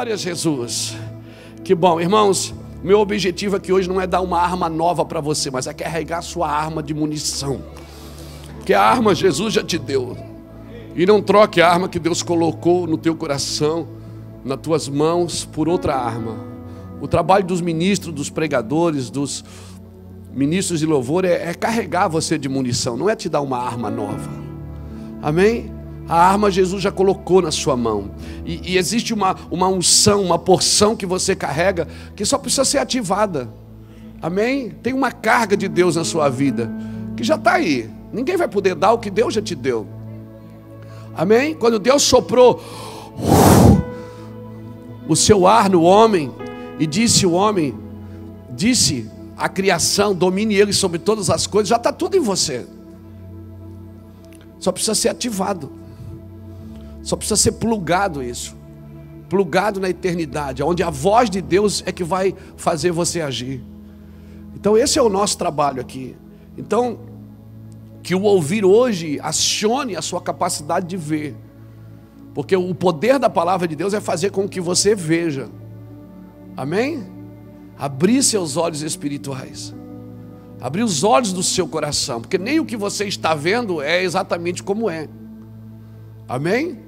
Glória a Jesus. Que bom, irmãos. Meu objetivo aqui hoje não é dar uma arma nova para você, mas é carregar a sua arma de munição. Porque a arma Jesus já te deu. E não troque a arma que Deus colocou no teu coração, nas tuas mãos, por outra arma. O trabalho dos ministros, dos pregadores, dos ministros de louvor é carregar você de munição, não é te dar uma arma nova. Amém? A arma Jesus já colocou na sua mão. E existe uma unção, uma porção que você carrega, que só precisa ser ativada. Amém? Tem uma carga de Deus na sua vida, que já está aí. Ninguém vai poder dar o que Deus já te deu. Amém? Quando Deus soprou o seu ar no homem, e disse o homem, disse a criação, domine ele sobre todas as coisas, já está tudo em você. Só precisa ser ativado. Só precisa ser plugado isso. Plugado na eternidade, onde a voz de Deus é que vai fazer você agir. Então esse é o nosso trabalho aqui. Então, que o ouvir hoje acione a sua capacidade de ver. Porque o poder da palavra de Deus é fazer com que você veja. Amém? Abrir seus olhos espirituais. Abrir os olhos do seu coração. Porque nem o que você está vendo é exatamente como é. Amém?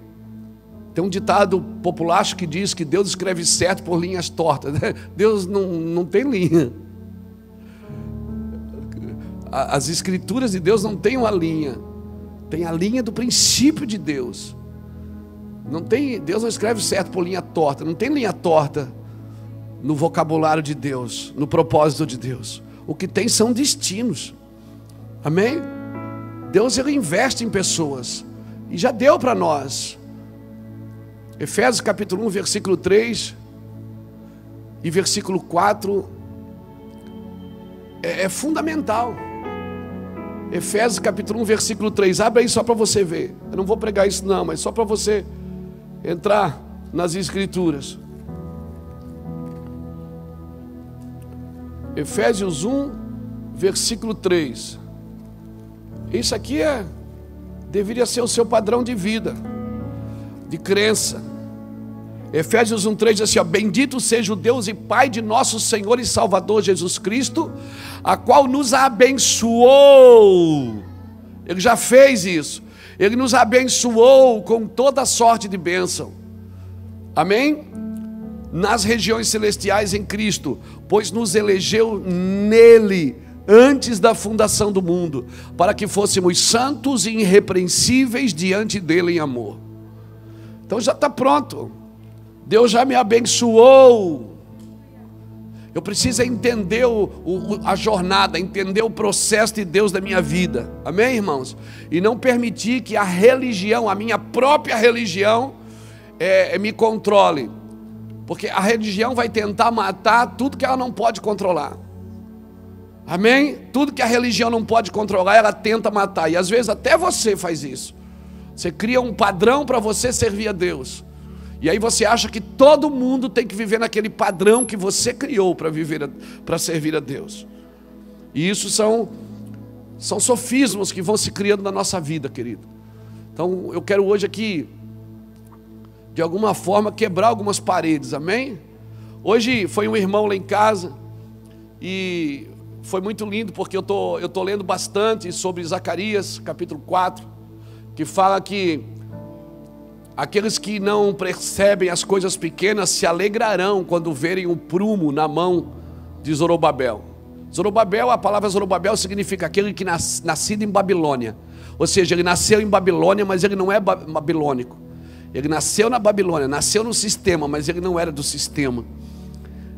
Tem um ditado populacho que diz que Deus escreve certo por linhas tortas, né? Deus não tem linha. As escrituras de Deus não tem uma linha. Tem a linha do princípio de Deus. Deus não escreve certo por linha torta. Não tem linha torta no vocabulário de Deus, no propósito de Deus. O que tem são destinos. Amém? Deus, ele investe em pessoas. E já deu para nós. Efésios capítulo 1, versículo 3 e versículo 4 é fundamental. Efésios capítulo 1, versículo 3. Abre aí só para você ver. Eu não vou pregar isso não, mas só para você entrar nas escrituras. Efésios 1, versículo 3. Isso aqui deveria ser o seu padrão de vida, de crença. Efésios 1,3 diz assim, ó, bendito seja o Deus e Pai de nosso Senhor e Salvador Jesus Cristo, a qual nos abençoou. Ele já fez isso. Ele nos abençoou com toda sorte de bênção. Amém? Nas regiões celestiais em Cristo, pois nos elegeu nele antes da fundação do mundo, para que fôssemos santos e irrepreensíveis diante dele em amor. Então já está pronto. Deus já me abençoou. Eu preciso entender a jornada, entender o processo de Deus da minha vida. Amém, irmãos? E não permitir que a religião, a minha própria religião, me controle. Porque a religião vai tentar matar tudo que ela não pode controlar. Amém? Tudo que a religião não pode controlar, ela tenta matar. E às vezes até você faz isso. Você cria um padrão para você servir a Deus. E aí você acha que todo mundo tem que viver naquele padrão que você criou para servir a Deus. E isso são sofismos que vão se criando na nossa vida, querido. Então eu quero hoje aqui, de alguma forma, quebrar algumas paredes, amém? Hoje foi um irmão lá em casa e foi muito lindo, porque eu tô lendo bastante sobre Zacarias, capítulo 4, que fala que aqueles que não percebem as coisas pequenas se alegrarão quando verem um prumo na mão de Zorobabel. Zorobabel, a palavra Zorobabel significa aquele que nascido em Babilônia. Ou seja, ele nasceu em Babilônia, mas ele não é babilônico. Ele nasceu na Babilônia, nasceu no sistema, mas ele não era do sistema.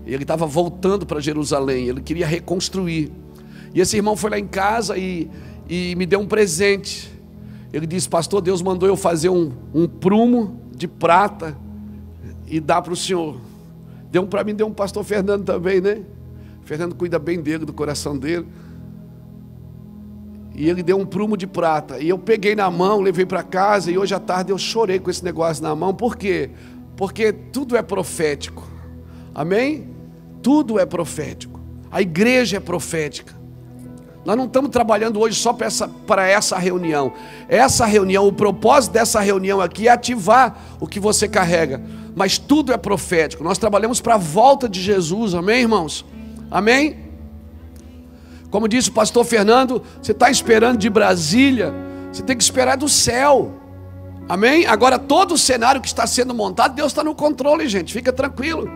Ele estava voltando para Jerusalém, ele queria reconstruir. E esse irmão foi lá em casa e me deu um presente. Ele disse, pastor, Deus mandou eu fazer um prumo de prata e dar para o senhor. Deu para mim, deu um pastor Fernando também, né? Fernando cuida bem dele, do coração dele. E ele deu um prumo de prata. E eu peguei na mão, levei para casa e hoje à tarde eu chorei com esse negócio na mão. Por quê? Porque tudo é profético. Amém? Tudo é profético. A igreja é profética. Nós não estamos trabalhando hoje só para essa reunião. Essa reunião, o propósito dessa reunião aqui é ativar o que você carrega. mas tudo é profético. Nós trabalhamos para a volta de Jesus, amém, irmãos? Amém? Como disse o pastor Fernando, você está esperando de Brasília, você tem que esperar do céu, amém? Agora todo o cenário que está sendo montado, Deus está no controle, gente, fica tranquilo.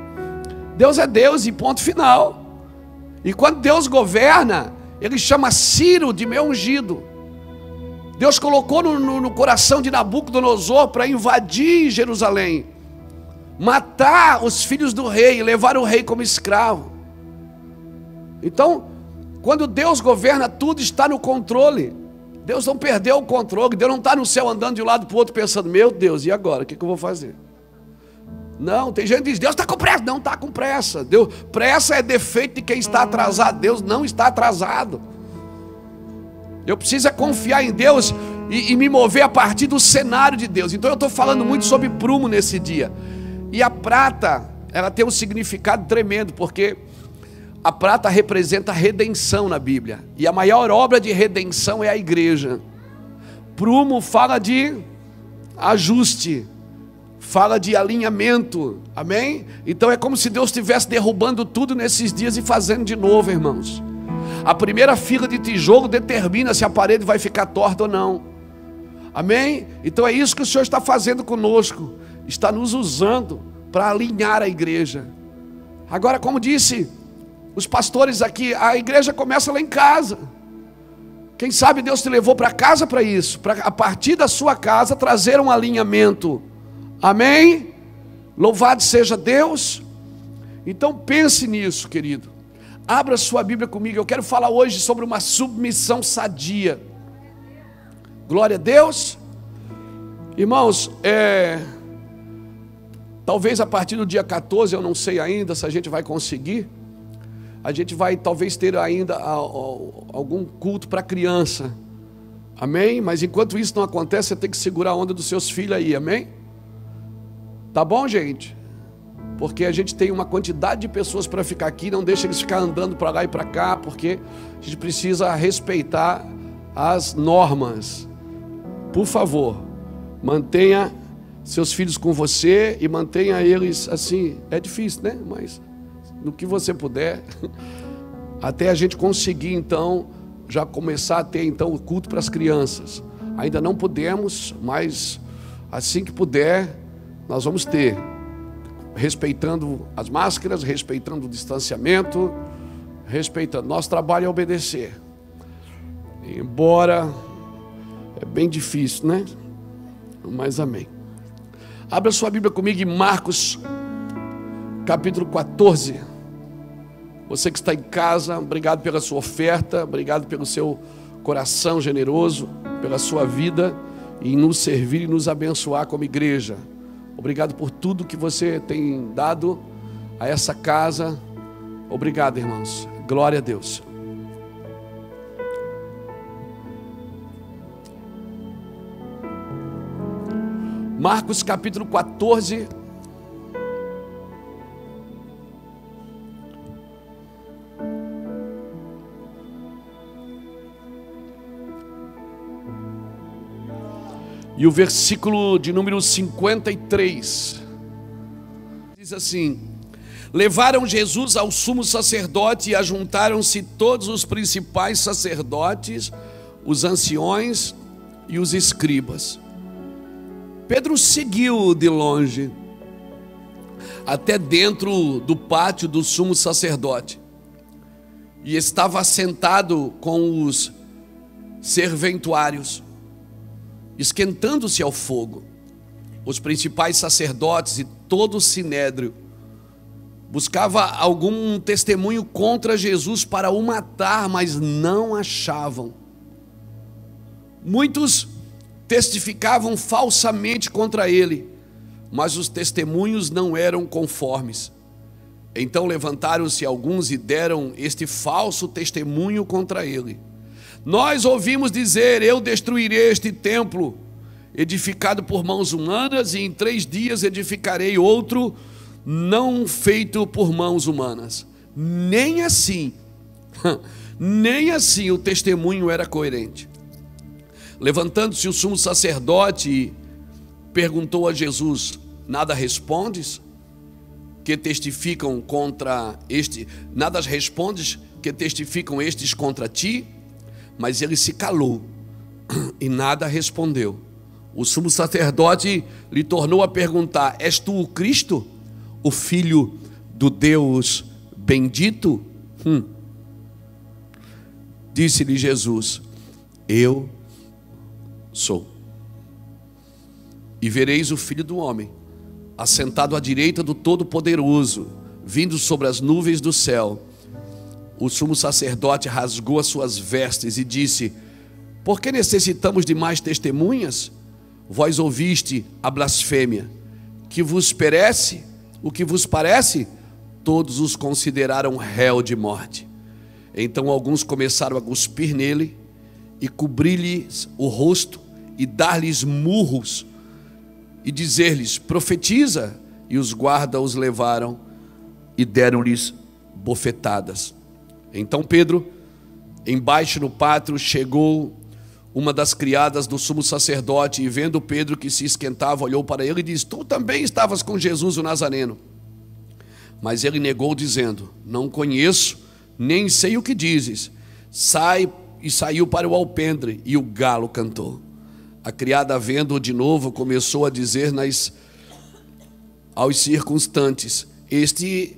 Deus é Deus e ponto final. E quando Deus governa, Ele chama Ciro de meu ungido. Deus colocou no coração de Nabucodonosor para invadir Jerusalém, matar os filhos do rei e levar o rei como escravo. Então, quando Deus governa, tudo está no controle. Deus não perdeu o controle. Deus não está no céu andando de um lado para o outro pensando, meu Deus, e agora? O que eu vou fazer? Não, tem gente que diz, Deus está com pressa. Não está com pressa. Pressa é defeito de quem está atrasado. Deus não está atrasado. Eu preciso é confiar em Deus e me mover a partir do cenário de Deus. Então eu estou falando muito sobre prumo nesse dia. E a prata, ela tem um significado tremendo, porque a prata representa a redenção na Bíblia. E a maior obra de redenção é a igreja. Prumo fala de ajuste, fala de alinhamento, amém? Então é como se Deus estivesse derrubando tudo nesses dias e fazendo de novo, irmãos. A primeira fila de tijolo determina se a parede vai ficar torta ou não, amém? Então é isso que o Senhor está fazendo conosco, está nos usando para alinhar a igreja. Agora, como disse os pastores aqui, a igreja começa lá em casa. Quem sabe Deus te levou para casa para isso, para a partir da sua casa trazer um alinhamento, amém? Louvado seja Deus. Então pense nisso, querido. Abra sua Bíblia comigo. Eu quero falar hoje sobre uma submissão sadia. Glória a Deus. Irmãos, talvez a partir do dia 14, eu não sei ainda se a gente vai conseguir. A gente vai talvez ter ainda algum culto para criança, amém? Mas enquanto isso não acontece, você tem que segurar a onda dos seus filhos aí, amém? Tá bom, gente? Porque a gente tem uma quantidade de pessoas para ficar aqui, não deixa eles ficar andando para lá e para cá, porque a gente precisa respeitar as normas. Por favor, mantenha seus filhos com você e mantenha eles assim. É difícil, né? Mas no que você puder, até a gente conseguir então já começar a ter então o culto para as crianças. Ainda não podemos, mas assim que puder nós vamos ter, respeitando as máscaras, respeitando o distanciamento, respeitando. Nosso trabalho é obedecer, embora é bem difícil, né? Mas amém. Abra sua Bíblia comigo em Marcos capítulo 14. Você que está em casa, obrigado pela sua oferta, obrigado pelo seu coração generoso, pela sua vida em nos servir e nos abençoar como igreja. Obrigado por tudo que você tem dado a essa casa. Obrigado, irmãos. Glória a Deus. Marcos capítulo 14. E o versículo de número 53 diz assim: levaram Jesus ao sumo sacerdote e ajuntaram-se todos os principais sacerdotes, os anciões e os escribas. Pedro seguiu de longe até dentro do pátio do sumo sacerdote e estava sentado com os serventuários, esquentando-se ao fogo. Os principais sacerdotes e todo o sinédrio buscava algum testemunho contra Jesus para o matar, mas não achavam. Muitos testificavam falsamente contra ele, mas os testemunhos não eram conformes. Então levantaram-se alguns e deram este falso testemunho contra ele: nós ouvimos dizer, eu destruirei este templo edificado por mãos humanas, e em 3 dias edificarei outro não feito por mãos humanas. Nem assim o testemunho era coerente. Levantando-se o sumo sacerdote, perguntou a Jesus: nada respondes, que testificam contra este, nada respondes, que testificam estes contra ti? Mas ele se calou e nada respondeu. O sumo sacerdote lhe tornou a perguntar: és tu o Cristo, o Filho do Deus bendito? Disse-lhe Jesus: eu sou. E vereis o Filho do Homem assentado à direita do Todo-Poderoso, vindo sobre as nuvens do céu. O sumo sacerdote rasgou as suas vestes e disse: por que necessitamos de mais testemunhas? Vós ouviste a blasfêmia. Que vos parece? O que vos parece? Todos os consideraram réu de morte. Então alguns começaram a cuspir nele e cobrir-lhes o rosto e dar-lhes murros e dizer-lhes: profetiza. E os guardas os levaram e deram-lhes bofetadas. Então Pedro, embaixo no pátio, chegou uma das criadas do sumo sacerdote, e vendo Pedro que se esquentava, olhou para ele e disse: tu também estavas com Jesus o Nazareno. Mas ele negou, dizendo: não conheço, nem sei o que dizes. Saiu para o alpendre, e o galo cantou. A criada, vendo-o de novo, começou a dizer aos circunstantes: este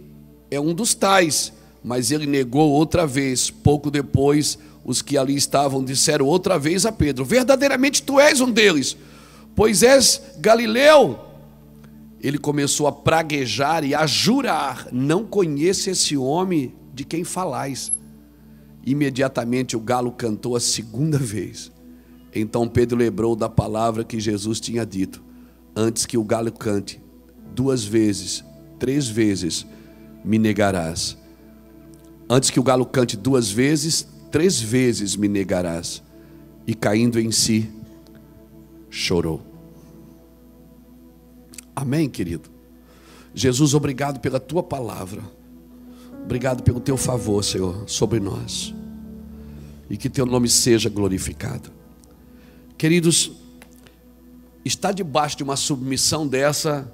é um dos tais. Mas ele negou outra vez. Pouco depois, os que ali estavam disseram outra vez a Pedro: verdadeiramente tu és um deles, pois és Galileu. Ele começou a praguejar e a jurar: não conheço esse homem de quem falais. Imediatamente o galo cantou a segunda vez. Então Pedro lembrou da palavra que Jesus tinha dito: antes que o galo cante 2 vezes, 3 vezes me negarás. Antes que o galo cante 2 vezes, 3 vezes me negarás. E caindo em si, chorou. Amém, querido? Jesus, obrigado pela tua palavra. Obrigado pelo teu favor, Senhor, sobre nós. E que teu nome seja glorificado. Queridos, estar debaixo de uma submissão dessa,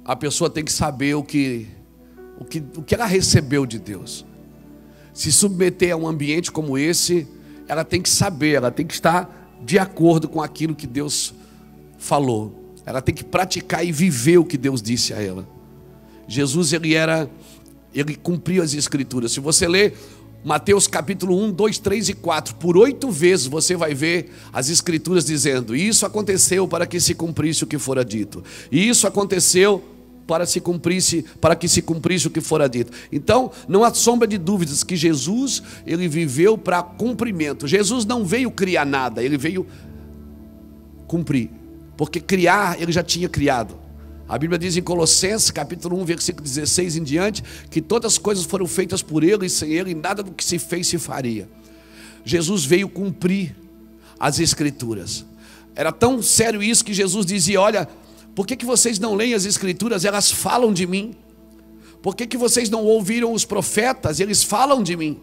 a pessoa tem que saber o que ela recebeu de Deus. Se submeter a um ambiente como esse, ela tem que saber, ela tem que estar de acordo com aquilo que Deus falou. Ela tem que praticar e viver o que Deus disse a ela. Jesus, ele cumpriu as escrituras. Se você ler Mateus capítulo 1, 2, 3 e 4, por 8 vezes você vai ver as escrituras dizendo: isso aconteceu para que se cumprisse o que fora dito. E isso aconteceu para que se cumprisse o que fora dito. Então, não há sombra de dúvidas que Jesus, ele viveu para cumprimento. Jesus não veio criar nada, ele veio cumprir. Porque criar, ele já tinha criado. A Bíblia diz em Colossenses capítulo 1, versículo 16 em diante, que todas as coisas foram feitas por ele, e sem ele nada do que se fez se faria. Jesus veio cumprir as escrituras. Era tão sério isso que Jesus dizia: olha, por que vocês não leem as escrituras? Elas falam de mim. Por que vocês não ouviram os profetas? Eles falam de mim.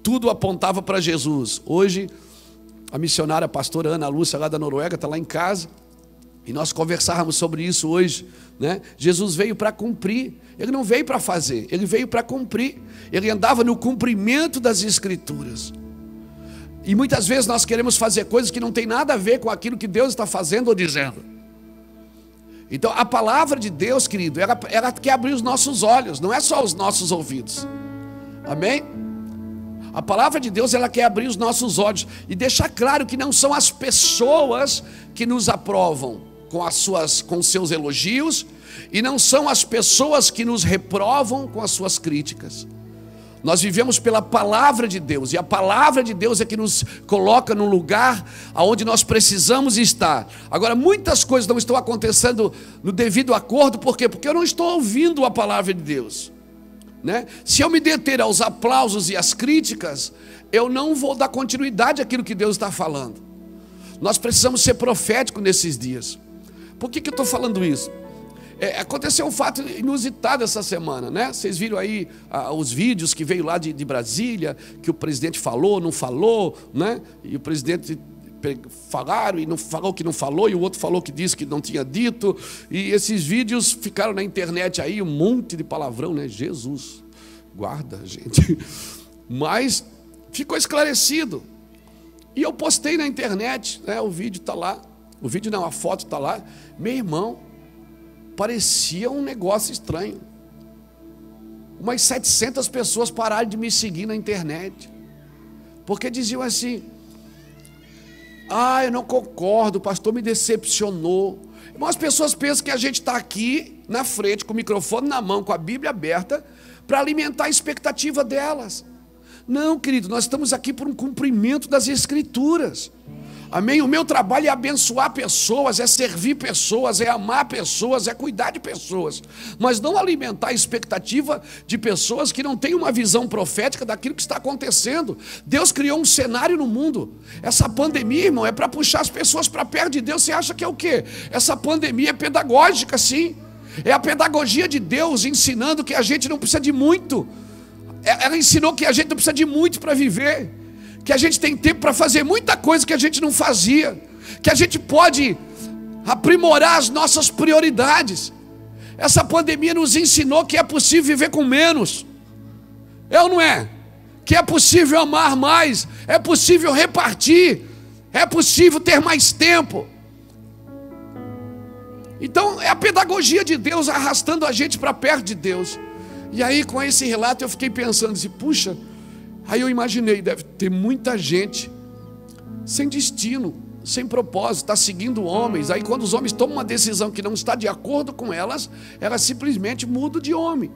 Tudo apontava para Jesus. Hoje, a missionária a pastora Ana Lúcia, lá da Noruega, está lá em casa, e nós conversávamos sobre isso hoje, né? Jesus veio para cumprir. Ele não veio para fazer, ele veio para cumprir. Ele andava no cumprimento das escrituras. E muitas vezes nós queremos fazer coisas que não tem nada a ver com aquilo que Deus está fazendo ou dizendo. Então a palavra de Deus, querido, ela quer abrir os nossos olhos, não é só os nossos ouvidos. Amém? A palavra de Deus, ela quer abrir os nossos olhos e deixar claro que não são as pessoas que nos aprovam com seus elogios, e não são as pessoas que nos reprovam com as suas críticas. Nós vivemos pela palavra de Deus, e a palavra de Deus é que nos coloca no lugar aonde nós precisamos estar. Agora, muitas coisas não estão acontecendo no devido acordo. Por quê? Porque eu não estou ouvindo a palavra de Deus, né? Se eu me deter aos aplausos e às críticas, eu não vou dar continuidade àquilo que Deus está falando. Nós precisamos ser proféticos nesses dias. Por que eu estou falando isso? Aconteceu um fato inusitado essa semana, né? Vocês viram aí os vídeos que veio lá de Brasília, que o presidente falou, não falou, né? E o presidente falaram, e não falou que não falou, e o outro falou que disse que não tinha dito, e esses vídeos ficaram na internet aí, um monte de palavrão, né? Jesus, guarda, gente. Mas ficou esclarecido. E eu postei na internet, né? O vídeo está lá, o vídeo não, a foto está lá. Meu irmão, parecia um negócio estranho. Umas 700 pessoas pararam de me seguir na internet, porque diziam assim: eu não concordo, o pastor me decepcionou. Mas as pessoas pensam que a gente está aqui na frente, com o microfone na mão, com a Bíblia aberta, para alimentar a expectativa delas. Não, querido, nós estamos aqui por um cumprimento das Escrituras. Amém? O meu trabalho é abençoar pessoas, é servir pessoas, é amar pessoas, é cuidar de pessoas, mas não alimentar a expectativa de pessoas que não têm uma visão profética daquilo que está acontecendo. Deus criou um cenário no mundo. Essa pandemia, irmão, é para puxar as pessoas para perto de Deus. Você acha que é o quê? Essa pandemia é pedagógica, sim. É a pedagogia de Deus ensinando que a gente não precisa de muito. Ela ensinou que a gente não precisa de muito para viver, que a gente tem tempo para fazer muita coisa que a gente não fazia, que a gente pode aprimorar as nossas prioridades. Essa pandemia nos ensinou que é possível viver com menos, é ou não é? Que é possível amar mais, é possível repartir, é possível ter mais tempo. Então é a pedagogia de Deus arrastando a gente para perto de Deus. E aí, com esse relato, eu fiquei pensando assim: puxa, aí eu imaginei, deve ter muita gente sem destino, sem propósito, está seguindo homens. Aí quando os homens tomam uma decisão que não está de acordo com elas, elas simplesmente mudam de homem.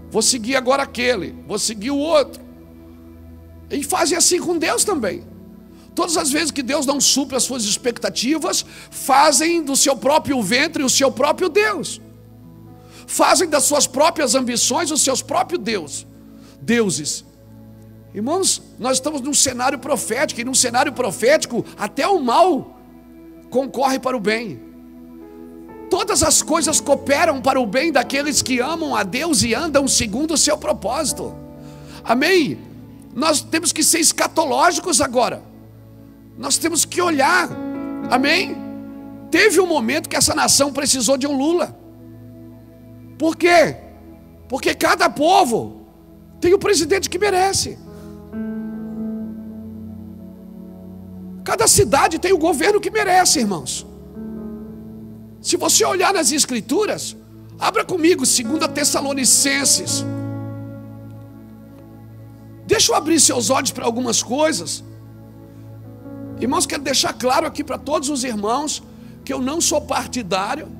Vou seguir agora aquele, vou seguir o outro. E fazem assim com Deus também. Todas as vezes que Deus não supre as suas expectativas, fazem do seu próprio ventre o seu próprio Deus. Fazem das suas próprias ambições os seus próprios deuses. Irmãos, nós estamos num cenário profético, e num cenário profético até o mal concorre para o bem. Todas as coisas cooperam para o bem daqueles que amam a Deus e andam segundo o seu propósito. Amém? Nós temos que ser escatológicos agora. Nós temos que olhar. Amém? Teve um momento que essa nação precisou de um Lula. Por quê? Porque cada povo tem o presidente que merece. Cada cidade tem o governo que merece, irmãos. Se você olhar nas Escrituras, abra comigo 2 Tessalonicenses. Deixa eu abrir seus olhos para algumas coisas. Irmãos, quero deixar claro aqui para todos os irmãos que eu não sou partidário.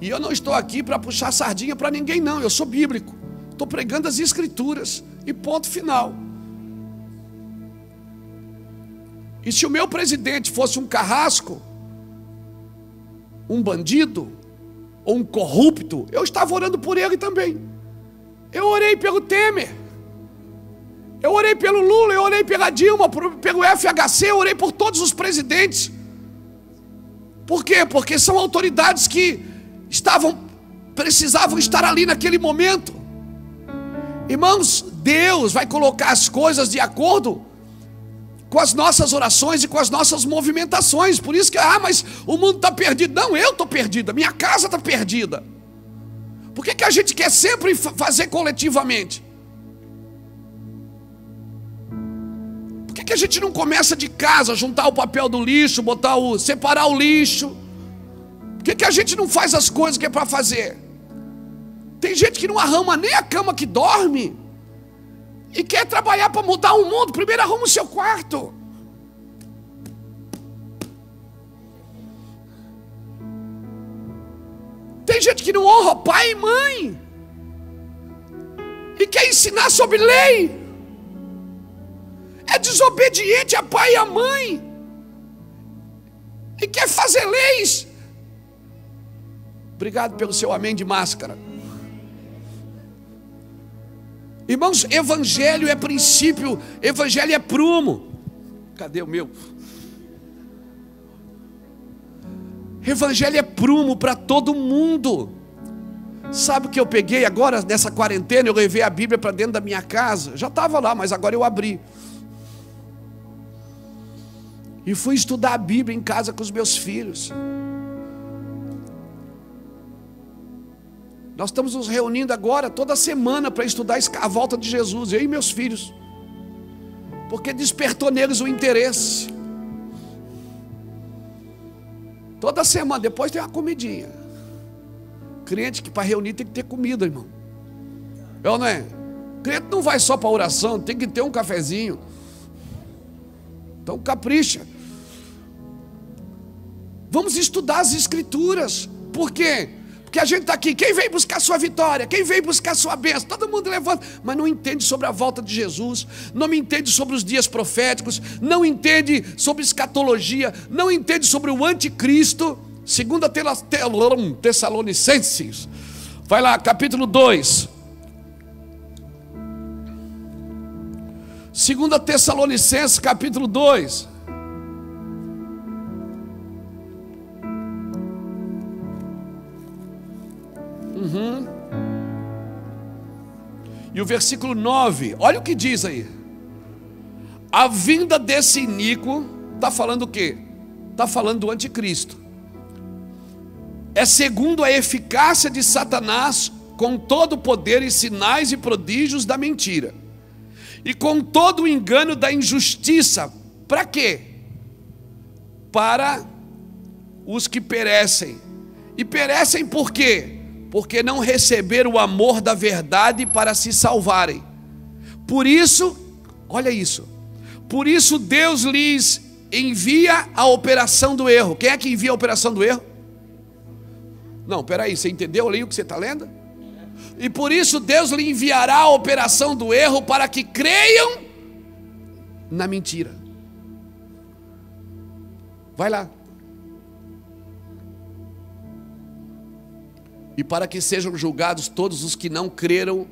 E eu não estou aqui para puxar sardinha para ninguém, não. Eu sou bíblico. Estou pregando as Escrituras. E ponto final. E se o meu presidente fosse um carrasco, um bandido, ou um corrupto, eu estava orando por ele também. Eu orei pelo Temer. Eu orei pelo Lula, eu orei pela Dilma, pelo FHC, eu orei por todos os presidentes. Por quê? Porque são autoridades que precisavam estar ali naquele momento. Irmãos, Deus vai colocar as coisas de acordo com as nossas orações e com as nossas movimentações. Por isso que, mas o mundo está perdido. Não, eu estou perdida, minha casa está perdida. Por que a gente quer sempre fazer coletivamente? Por que a gente não começa de casa, juntar o papel do lixo, separar o lixo? Por que a gente não faz as coisas que é para fazer? Tem gente que não arruma nem a cama que dorme e quer trabalhar para mudar o mundo. Primeiro arruma o seu quarto. Tem gente que não honra pai e mãe e quer ensinar sobre lei. É desobediente a pai e a mãe e quer fazer leis. Obrigado pelo seu amém de máscara. Irmãos, evangelho é princípio, evangelho é prumo. Cadê o meu? Evangelho é prumo para todo mundo. Sabe o que eu peguei agora nessa quarentena? Eu levei a Bíblia para dentro da minha casa. Já estava lá, mas agora eu abri. e fui estudar a Bíblia em casa com os meus filhos. Nós estamos nos reunindo agora toda semana para estudar a volta de Jesus, eu e meus filhos, porque despertou neles o interesse. Toda semana, depois tem uma comidinha. Crente que para reunir tem que ter comida, irmão. É ou não é? Crente não vai só para oração, tem que ter um cafezinho. Então capricha. Vamos estudar as Escrituras. Por quê? Porque a gente está aqui, quem vem buscar sua vitória? Quem vem buscar sua bênção? Todo mundo levanta, mas não entende sobre a volta de Jesus, não entende sobre os dias proféticos, não entende sobre escatologia, não entende sobre o anticristo. 2 Tessalonicenses, vai lá, capítulo 2. 2 Tessalonicenses, capítulo 2. E o versículo 9, olha o que diz aí. A vinda desse iníquo, está falando o quê? Está falando do anticristo. É segundo a eficácia de Satanás, com todo o poder e sinais e prodígios da mentira, e com todo o engano da injustiça. Para quê? Para os que perecem. E perecem por quê? Porque não receberam o amor da verdade para se salvarem. Por isso, olha isso, por isso Deus lhes envia a operação do erro. Quem é que envia a operação do erro? Não, peraí, você entendeu ali o que você está lendo? E por isso Deus lhe enviará a operação do erro para que creiam na mentira. Vai lá. E para que sejam julgados todos os que não creram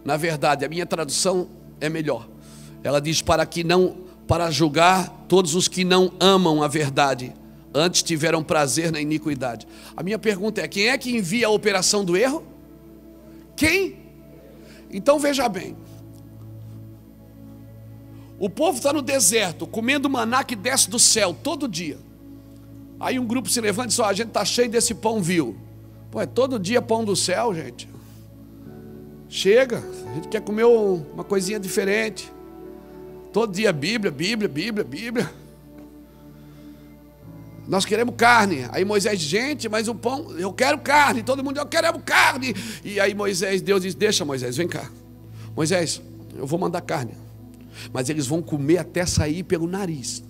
na verdade. A minha tradução é melhor. Ela diz para julgar todos os que não amam a verdade, antes tiveram prazer na iniquidade. A minha pergunta é: quem é que envia a operação do erro? Quem? Então veja bem, o povo está no deserto, comendo maná que desce do céu todo dia. Aí um grupo se levanta e diz: a gente está cheio desse pão vil. Pô, é todo dia pão do céu, gente. Chega, a gente quer comer uma coisinha diferente. Todo dia Bíblia. Nós queremos carne. Aí Moisés diz: gente, mas o pão, eu quero carne. Todo mundo, eu quero carne. E aí Deus diz: deixa, Moisés, vem cá. Moisés, eu vou mandar carne, mas eles vão comer até sair pelo nariz.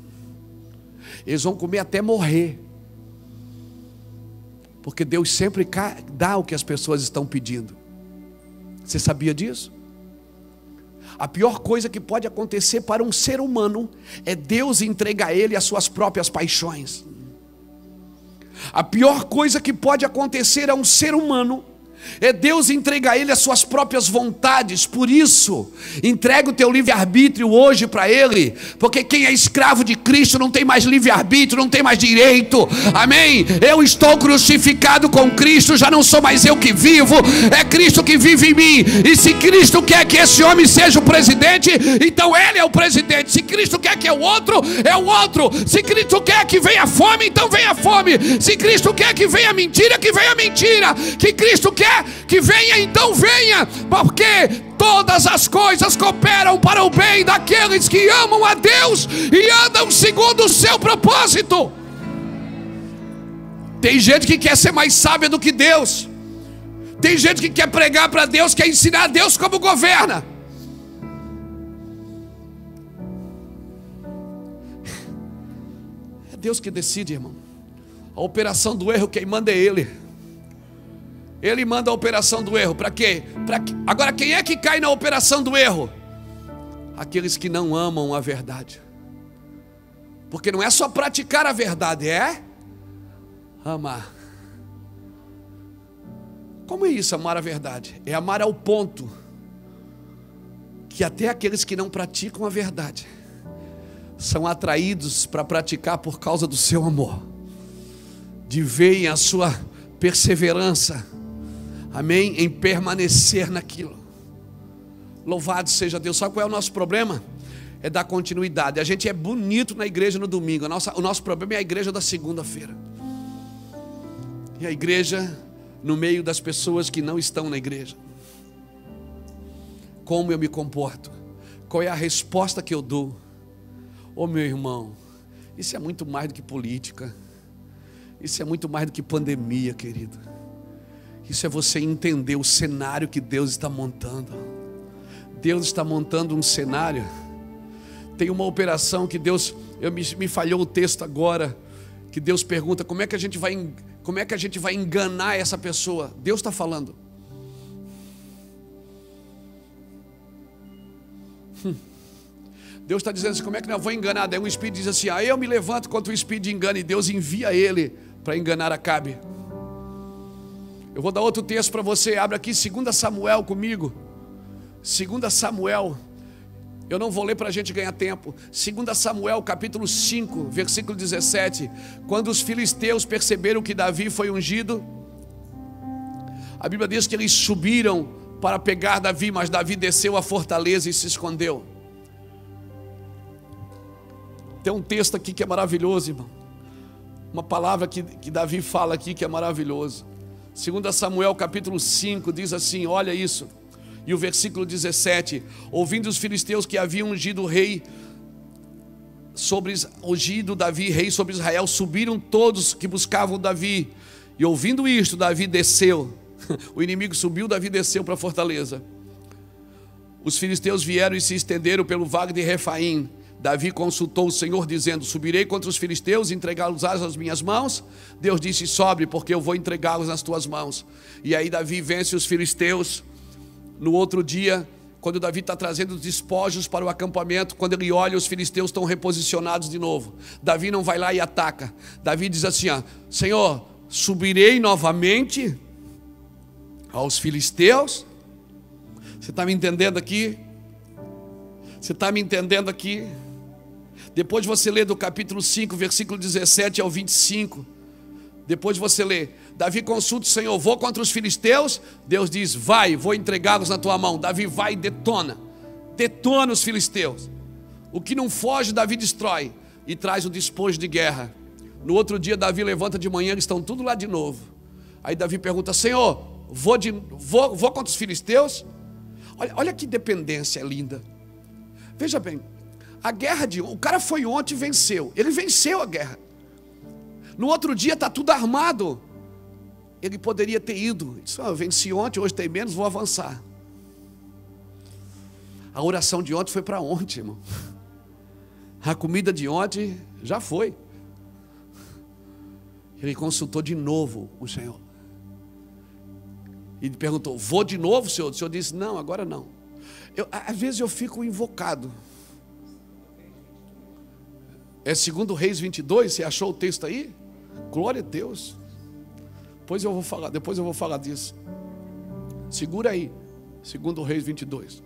Eles vão comer até morrer. Porque Deus sempre dá o que as pessoas estão pedindo. Você sabia disso? A pior coisa que pode acontecer para um ser humano é Deus entregar a ele as suas próprias paixões. A pior coisa que pode acontecer a um ser humano é Deus entregar a ele as suas próprias vontades. Por isso, entrega o teu livre-arbítrio hoje para ele, porque quem é escravo de Cristo não tem mais livre-arbítrio, não tem mais direito. Amém? Eu estou crucificado com Cristo, já não sou mais eu que vivo, é Cristo que vive em mim. E se Cristo quer que esse homem seja o presidente, então ele é o presidente. Se Cristo quer que é o outro, é o outro. Se Cristo quer que venha fome, então venha fome. Se Cristo quer que venha mentira, que venha mentira. Que Cristo quer que venha, então venha, porque todas as coisas cooperam para o bem daqueles que amam a Deus e andam segundo o seu propósito. Tem gente que quer ser mais sábia do que Deus. Tem gente que quer pregar para Deus, quer ensinar a Deus como governa. É Deus que decide, irmão. A operação do erro, quem manda é Ele. Ele manda a operação do erro. Para quê? Agora, quem é que cai na operação do erro? Aqueles que não amam a verdade. Porque não é só praticar a verdade, é amar. Como é isso, amar a verdade? É amar ao ponto que até aqueles que não praticam a verdade são atraídos para praticar por causa do seu amor, de verem a sua perseverança, amém, em permanecer naquilo. Louvado seja Deus. Sabe qual é o nosso problema? é dar continuidade. A gente é bonito na igreja no domingo. O nosso problema é a igreja da segunda-feira. E a igreja no meio das pessoas que não estão na igreja. Como eu me comporto? Qual é a resposta que eu dou? Ô meu irmão, isso é muito mais do que política. Isso é muito mais do que pandemia, querido. Isso é você entender o cenário que Deus está montando. Deus está montando um cenário. Tem uma operação que Deus, me falhou o texto agora, que Deus pergunta, como é que a gente vai enganar essa pessoa? Deus está falando. Deus está dizendo assim, como é que eu vou enganar? Daí um espírito diz assim, eu me levanto contra o espírito de engano, e Deus envia ele para enganar Acabe. Eu vou dar outro texto para você, abre aqui 2 Samuel comigo. 2 Samuel, eu não vou ler para a gente ganhar tempo. 2 Samuel capítulo 5, versículo 17. Quando os filisteus perceberam que Davi foi ungido, a Bíblia diz que eles subiram para pegar Davi, mas Davi desceu à fortaleza e se escondeu. Tem um texto aqui que é maravilhoso, irmão. Uma palavra que Davi fala aqui que é maravilhoso. 2 Samuel capítulo 5 diz assim, olha isso. E o versículo 17, ouvindo os filisteus que haviam ungido Davi rei sobre Israel, subiram todos que buscavam Davi. E ouvindo isto, Davi desceu. O inimigo subiu, Davi desceu para a fortaleza. Os filisteus vieram e se estenderam pelo vale de Refaim. Davi consultou o Senhor dizendo, subirei contra os filisteus e entregá-los às minhas mãos? Deus disse, sobe, porque eu vou entregá-los nas tuas mãos. E aí Davi vence os filisteus. No outro dia, quando Davi está trazendo os despojos para o acampamento, quando ele olha, os filisteus estão reposicionados de novo. Davi não vai lá e ataca. Davi diz assim, Senhor, subirei novamente aos filisteus? Você está me entendendo aqui? Você está me entendendo aqui? Depois você lê do capítulo 5, versículo 17 ao 25. Depois você lê, Davi consulta o Senhor, vou contra os filisteus? Deus diz, vai, vou entregá-los na tua mão. Davi vai e detona os filisteus. O que não foge, Davi destrói e traz o despojo de guerra. No outro dia, Davi levanta de manhã, eles estão tudo lá de novo. Aí Davi pergunta, Senhor, vou contra os filisteus? Olha que dependência linda. Veja bem, o cara foi ontem e venceu. Ele venceu a guerra. No outro dia está tudo armado. Ele poderia ter ido. Disse, eu venci ontem, hoje tem menos, vou avançar. A oração de ontem foi para ontem, irmão. A comida de ontem já foi. Ele consultou de novo o Senhor. E perguntou, vou de novo, Senhor? O Senhor disse, não, agora não. Às vezes eu fico invocado. É 2 Reis 22, você achou o texto aí? Glória a Deus. Depois eu vou falar disso. Segura aí, 2 Reis 22.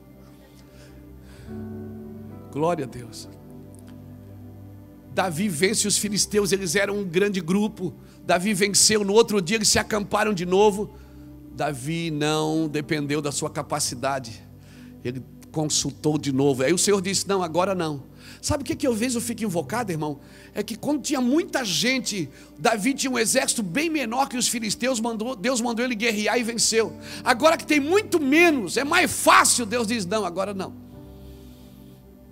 Glória a Deus. Davi vence os filisteus, eles eram um grande grupo. Davi venceu, no outro dia eles se acamparam de novo. Davi não dependeu da sua capacidade. Ele consultou de novo. Aí o Senhor disse, não, agora não. Sabe o que eu vejo, eu fico invocado, irmão? É que quando tinha muita gente, Davi tinha um exército bem menor que os filisteus, Deus mandou ele guerrear e venceu. Agora que tem muito menos, é mais fácil, Deus diz, não, agora não.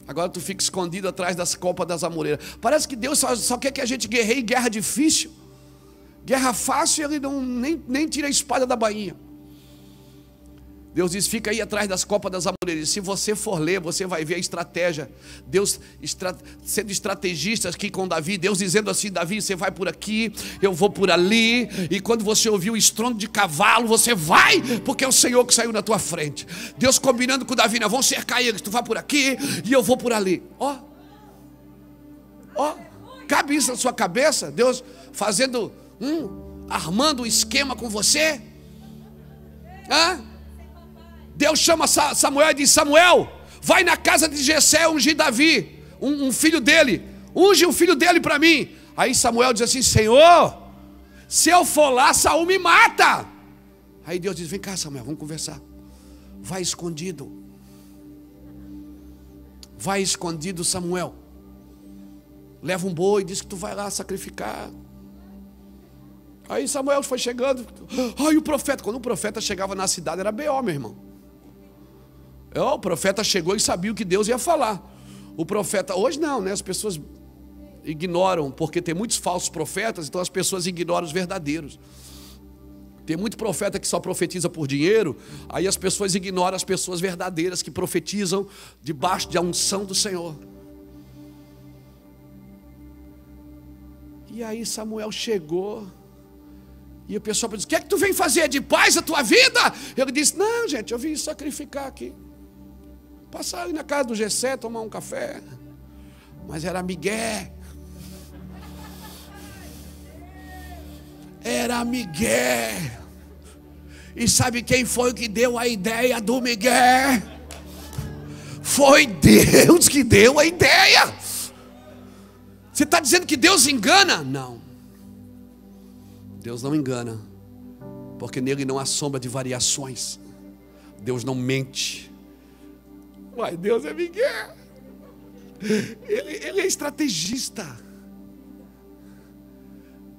Agora tu fica escondido atrás das copas das amoreiras. Parece que Deus só quer que a gente guerreie guerra difícil. Guerra fácil, ele nem tira a espada da bainha. Deus diz, fica aí atrás das copas das amoreiras. Se você for ler, você vai ver a estratégia. Deus sendo estrategista aqui com Davi. Deus dizendo assim, Davi, você vai por aqui, eu vou por ali. E quando você ouvir o estrondo de cavalo, você vai, porque é o Senhor que saiu na tua frente. Deus combinando com Davi, vão cercar eles. Tu vai por aqui e eu vou por ali. Cabe isso na sua cabeça? Deus fazendo, armando um esquema com você? Deus chama Samuel e diz, Samuel, vai na casa de Jessé ungir Davi, um filho dele, unge um filho dele para mim. Aí Samuel diz assim, Senhor, se eu for lá, Saul me mata. Aí Deus diz, vem cá Samuel, vamos conversar. Vai escondido. vai escondido, Samuel. Leva um boi, diz que tu vai lá sacrificar. Aí Samuel foi chegando. Ai, o profeta. Quando o profeta chegava na cidade era B.O., meu irmão. O profeta chegou e sabia o que Deus ia falar. O profeta, hoje não, né? As pessoas ignoram, porque tem muitos falsos profetas, então as pessoas ignoram os verdadeiros. Tem muito profeta que só profetiza por dinheiro, aí as pessoas ignoram as pessoas verdadeiras que profetizam debaixo da unção do Senhor. E aí Samuel chegou, e o pessoal disse: o que é que tu vem fazer? De paz a tua vida? Ele disse: não, gente, eu vim sacrificar aqui. Passar aí na casa do Jessé, tomar um café. Mas era Miguel. Era Miguel. E sabe quem foi que deu a ideia do Miguel? Foi Deus que deu a ideia. Você está dizendo que Deus engana? Não. Deus não engana, porque nele não há sombra de variações. Deus não mente. Mas Deus é Miguel. Ele é estrategista.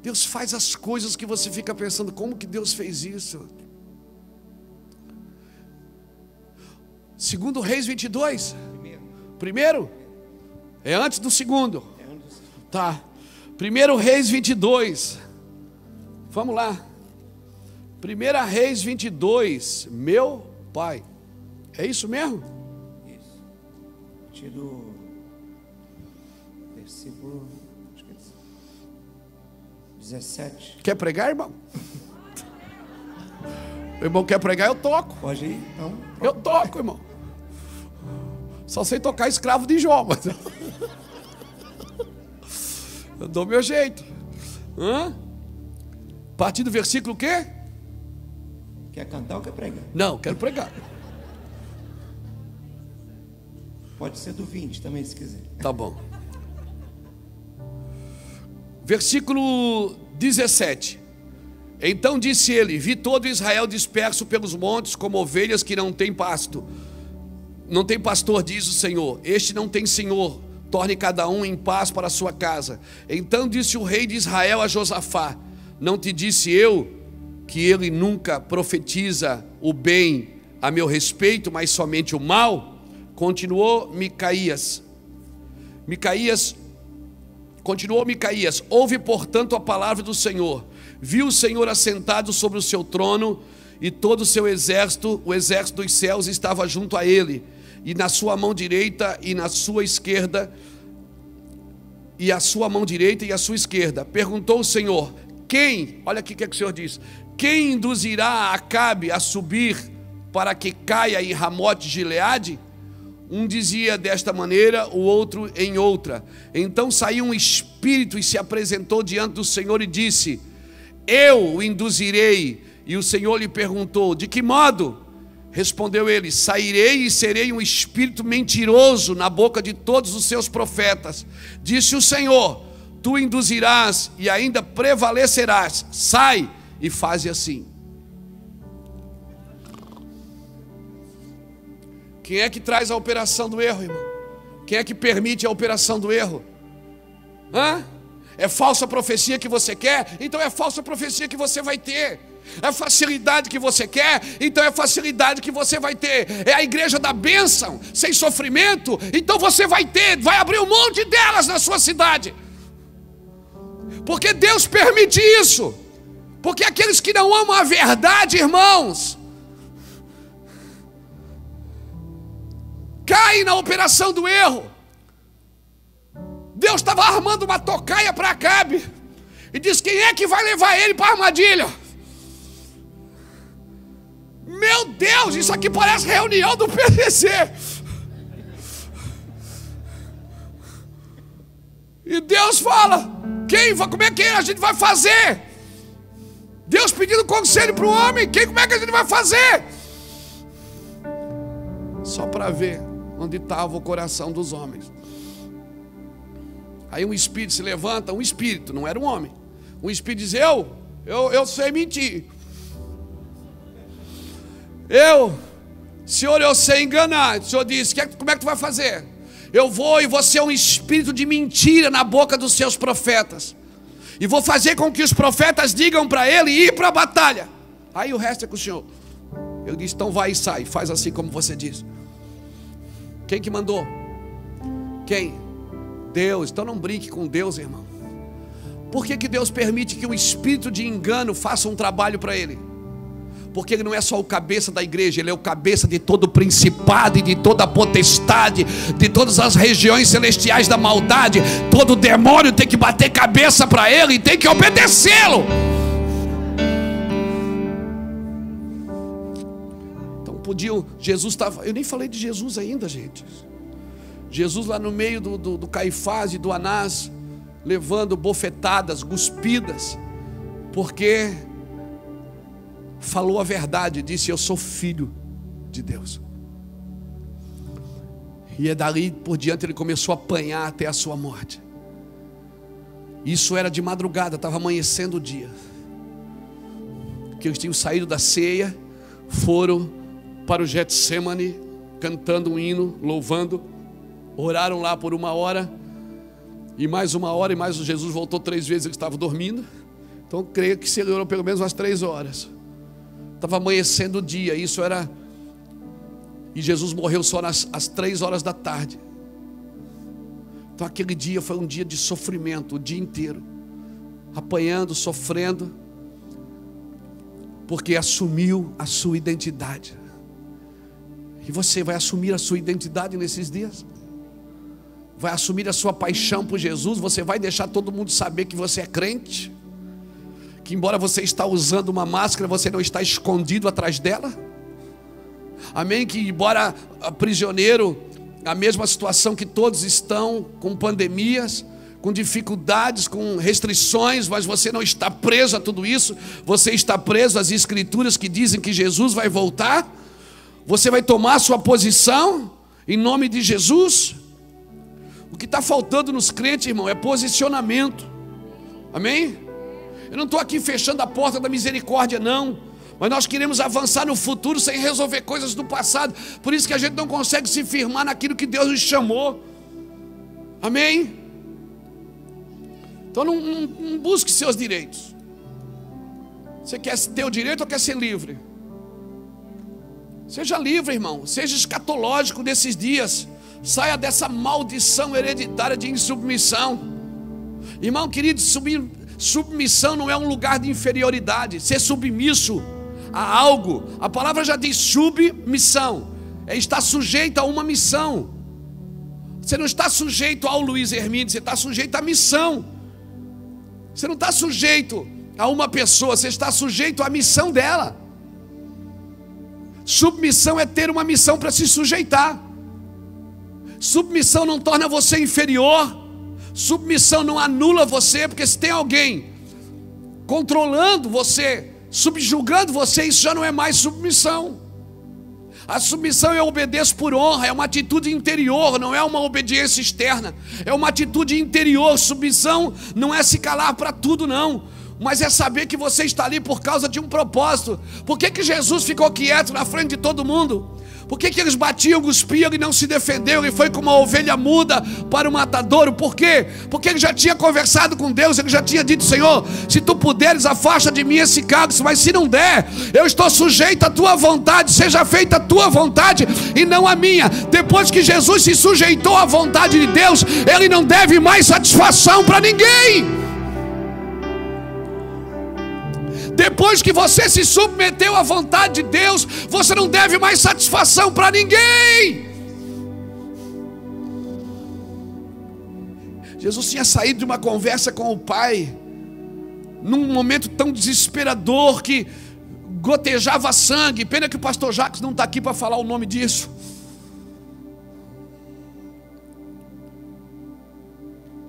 Deus faz as coisas que você fica pensando: como que Deus fez isso? Segundo Reis 22. Primeiro? É antes do segundo. Tá. Primeiro Reis 22. Vamos lá. Primeira Reis 22. Meu pai. É isso mesmo? Isso. Tiro versículo 17. Quer pregar, irmão? O irmão quer pregar, eu toco. Pode ir? Então, eu toco, irmão. Só sei tocar escravo de Jó, mas eu dou meu jeito. A partir do versículo o quê? Quer cantar ou quer pregar? Não, quero pregar. Pode ser do 20 também, se quiser. Tá bom. Versículo 17. Então disse ele: vi todo Israel disperso pelos montes, como ovelhas que não têm pasto. Não tem pastor, diz o Senhor. Este não tem senhor. Torne cada um em paz para a sua casa. Então disse o rei de Israel a Josafá: não te disse eu que ele nunca profetiza o bem a meu respeito, mas somente o mal? Continuou Micaías. Continuou Micaías: ouve, portanto, a palavra do Senhor. Viu o Senhor assentado sobre o seu trono, e todo o seu exército, o exército dos céus, estava junto a ele, e na sua mão direita e na sua esquerda, e a sua mão direita e a sua esquerda. Perguntou o Senhor: quem, olha aqui o que é que o Senhor diz, quem induzirá Acabe a subir para que caia em Ramote de Gileade? Um dizia desta maneira, o outro em outra. Então saiu um espírito e se apresentou diante do Senhor e disse: eu o induzirei. E o Senhor lhe perguntou: de que modo? Respondeu ele: sairei e serei um espírito mentiroso na boca de todos os seus profetas. Disse o Senhor: tu induzirás e ainda prevalecerás. Sai e faze assim. Quem é que traz a operação do erro, irmão? Quem é que permite a operação do erro? É falsa profecia que você quer? Então é falsa profecia que você vai ter. É facilidade que você quer? Então é facilidade que você vai ter. É a igreja da bênção, sem sofrimento? Então você vai ter, vai abrir um monte delas na sua cidade. Porque Deus permite isso. Porque aqueles que não amam a verdade, irmãos, caem na operação do erro. Deus estava armando uma tocaia para Acabe e disse: quem é que vai levar ele para a armadilha? Meu Deus, isso aqui parece reunião do PCC. E Deus fala: como é que a gente vai fazer? Deus pedindo conselho para o homem: como é que a gente vai fazer? Só para ver onde estava o coração dos homens. Aí um espírito se levanta, um espírito, não era um homem. Um espírito diz: eu sei mentir. Senhor, eu sei enganar. O Senhor disse: como é que tu vai fazer? eu vou e vou ser um espírito de mentira na boca dos seus profetas. E vou fazer com que os profetas digam para ele ir para a batalha. Aí o resto é com o Senhor. Ele diz, então vai e sai, faz assim como você diz. Quem que mandou? Quem? Deus. Então não brinque com Deus, irmão. Por que Deus permite que o espírito de engano faça um trabalho para ele? Porque ele não é só o cabeça da igreja, ele é o cabeça de todo o principado e de toda a potestade, de todas as regiões celestiais da maldade. Todo demônio tem que bater cabeça para ele e tem que obedecê-lo. Então podiam, Jesus estava, eu nem falei de Jesus ainda, gente. Jesus lá no meio do Caifás e do Anás, levando bofetadas, cuspidas, porque falou a verdade, disse, eu sou filho de Deus. E dali por diante ele começou a apanhar até a sua morte. Isso era de madrugada, estava amanhecendo o dia, que eles tinham saído da ceia, foram para o Getsemane, cantando um hino, louvando, oraram lá por 1 hora, e mais 1 hora, e mais Jesus voltou 3 vezes, ele estava dormindo. Então eu creio que se ele orou pelo menos umas 3 horas. Estava amanhecendo o dia, isso era... E Jesus morreu só às 3 horas da tarde. Então aquele dia foi um dia de sofrimento, o dia inteiro, apanhando, sofrendo, porque assumiu a sua identidade. E você vai assumir a sua identidade nesses dias? Vai assumir a sua paixão por Jesus? Você vai deixar todo mundo saber que você é crente? Que embora você está usando uma máscara, você não está escondido atrás dela? Amém? Que embora prisioneiro, a mesma situação que todos estão, com pandemias, com dificuldades, com restrições, mas você não está preso a tudo isso. Você está preso às escrituras que dizem que Jesus vai voltar. Você vai tomar a sua posição em nome de Jesus. O que está faltando nos crentes, irmão, é posicionamento. Amém? Eu não estou aqui fechando a porta da misericórdia, não. Mas nós queremos avançar no futuro sem resolver coisas do passado. Por isso que a gente não consegue se firmar naquilo que Deus nos chamou. Amém? Então não busque seus direitos. Você quer ter o direito ou quer ser livre? Seja livre, irmão. Seja escatológico nesses dias. Saia dessa maldição hereditária de insubmissão. Irmão querido, submissão não é um lugar de inferioridade. Ser submisso a algo, a palavra já diz submissão, é estar sujeito a uma missão. Você não está sujeito ao Luiz Hermínio, você está sujeito à missão. Você não está sujeito a uma pessoa, você está sujeito à missão dela. Submissão é ter uma missão para se sujeitar. Submissão não torna você inferior. Submissão não anula você, porque se tem alguém controlando você, subjugando você, isso já não é mais submissão. A submissão eu obedeço por honra, é uma atitude interior, não é uma obediência externa, é uma atitude interior. Submissão não é se calar para tudo, não, mas é saber que você está ali por causa de um propósito. Por que Jesus ficou quieto na frente de todo mundo? Por que eles batiam, cuspiam e não se defendeu? E foi como uma ovelha muda para o matadouro. Por quê? Porque ele já tinha conversado com Deus. Ele já tinha dito: Senhor, se tu puderes, afasta de mim esse cálice. Mas se não der, eu estou sujeito à tua vontade. Seja feita a tua vontade e não a minha. Depois que Jesus se sujeitou à vontade de Deus, ele não deve mais satisfação para ninguém. Depois que você se submeteu à vontade de Deus, você não deve mais satisfação para ninguém. Jesus tinha saído de uma conversa com o Pai, num momento tão desesperador que gotejava sangue. Pena que o pastor Jacques não está aqui para falar o nome disso.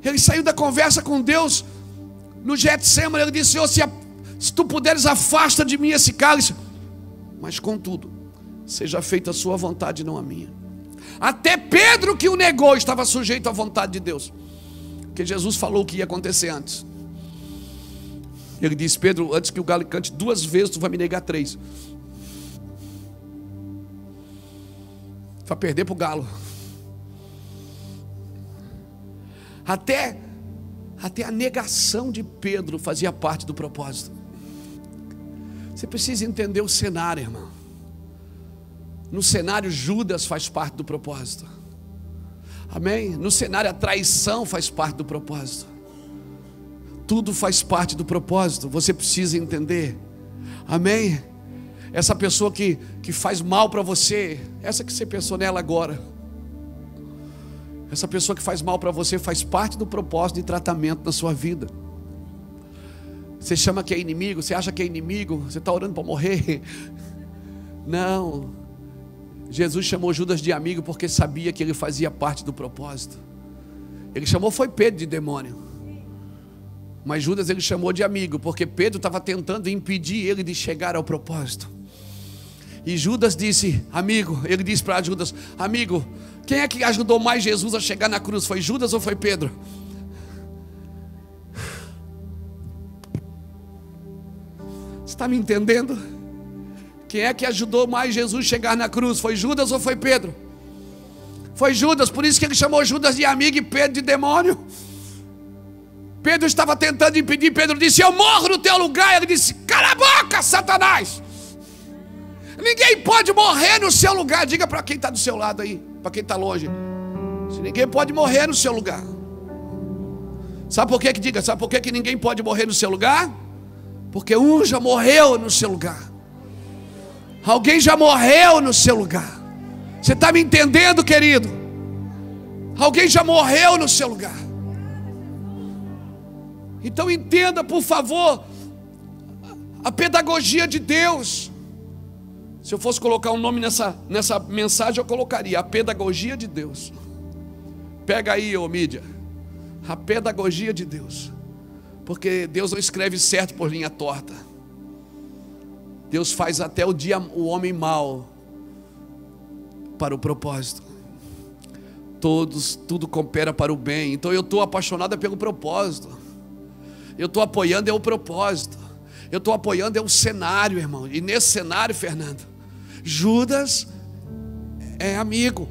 Ele saiu da conversa com Deus no Getsemane. Ele disse: Senhor, se tu puderes, afasta de mim esse cálice, mas contudo, seja feita a sua vontade, não a minha. Até Pedro, que o negou, estava sujeito à vontade de Deus, porque Jesus falou o que ia acontecer antes. Ele disse: Pedro, antes que o galo cante 2 vezes, tu vai me negar 3. Vai perder para o galo. Até a negação de Pedro fazia parte do propósito. Você precisa entender o cenário, irmão. No cenário, Judas faz parte do propósito. Amém? No cenário, a traição faz parte do propósito. Tudo faz parte do propósito. Você precisa entender. Amém? Essa pessoa que faz mal para você, essa que você pensou nela agora, essa pessoa que faz mal para você faz parte do propósito de tratamento na sua vida. Você chama que é inimigo, você acha que é inimigo, você está orando para morrer. Não. Jesus chamou Judas de amigo porque sabia que ele fazia parte do propósito. Ele chamou foi Pedro de demônio, mas Judas ele chamou de amigo porque Pedro estava tentando impedir ele de chegar ao propósito. E Judas disse, amigo, ele disse para Judas, amigo, quem é que ajudou mais Jesus a chegar na cruz? Foi Judas ou foi Pedro? Você está me entendendo? Quem é que ajudou mais Jesus a chegar na cruz? Foi Judas ou foi Pedro? Foi Judas, por isso que ele chamou Judas de amigo e Pedro de demônio. Pedro estava tentando impedir, Pedro disse, eu morro no teu lugar. Ele disse, cala a boca, Satanás. Ninguém pode morrer no seu lugar. Diga para quem está do seu lado aí, para quem está longe. Ninguém pode morrer no seu lugar. Sabe por que que diga? Sabe por que que ninguém pode morrer no seu lugar? Porque um já morreu no seu lugar. Alguém já morreu no seu lugar. Você está me entendendo, querido? Alguém já morreu no seu lugar. Então entenda, por favor, a pedagogia de Deus. Se eu fosse colocar um nome nessa mensagem, eu colocaria a pedagogia de Deus. Pega aí, ô mídia, a pedagogia de Deus. Porque Deus não escreve certo por linha torta. Deus faz até o homem mau para o propósito. Tudo coopera para o bem. Então eu estou apaixonada pelo propósito. Eu estou apoiando o propósito. Eu estou apoiando o cenário, irmão. E nesse cenário, Fernando, Judas é amigo.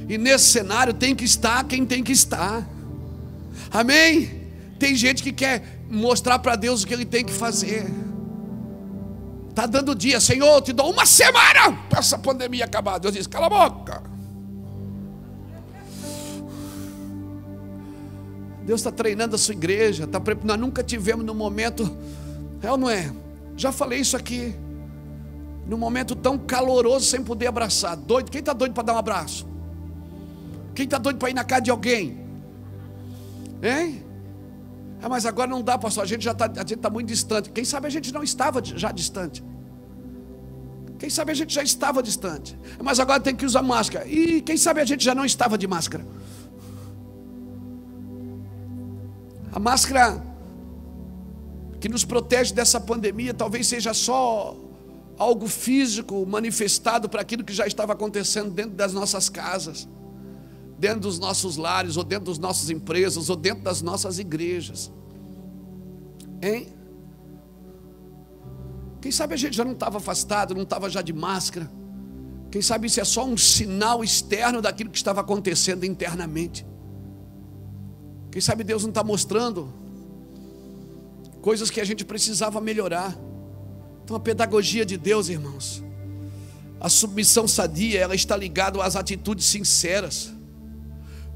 E nesse cenário tem que estar quem tem que estar. Amém? Tem gente que quer mostrar para Deus o que ele tem que fazer. Está dando dia, Senhor, eu te dou uma semana para essa pandemia acabar. Deus diz, cala a boca. Deus está treinando a sua igreja. Nós nunca tivemos no momento, é ou não é? Já falei isso aqui. Num momento tão caloroso sem poder abraçar. Doido, quem está doido para dar um abraço? Quem está doido para ir na casa de alguém? Hein? Mas agora não dá, pastor, a gente está muito distante. Quem sabe a gente não estava já distante. Quem sabe a gente já estava distante. Mas agora tem que usar máscara. E quem sabe a gente já não estava de máscara. A máscara que nos protege dessa pandemia talvez seja só algo físico manifestado para aquilo que já estava acontecendo dentro das nossas casas, dentro dos nossos lares, ou dentro das nossas empresas, ou dentro das nossas igrejas. Hein? Quem sabe a gente já não estava afastado, não estava já de máscara. Quem sabe isso é só um sinal externo daquilo que estava acontecendo internamente. Quem sabe Deus não está mostrando coisas que a gente precisava melhorar. Então a pedagogia de Deus, irmãos, a submissão sadia, ela está ligada às atitudes sinceras.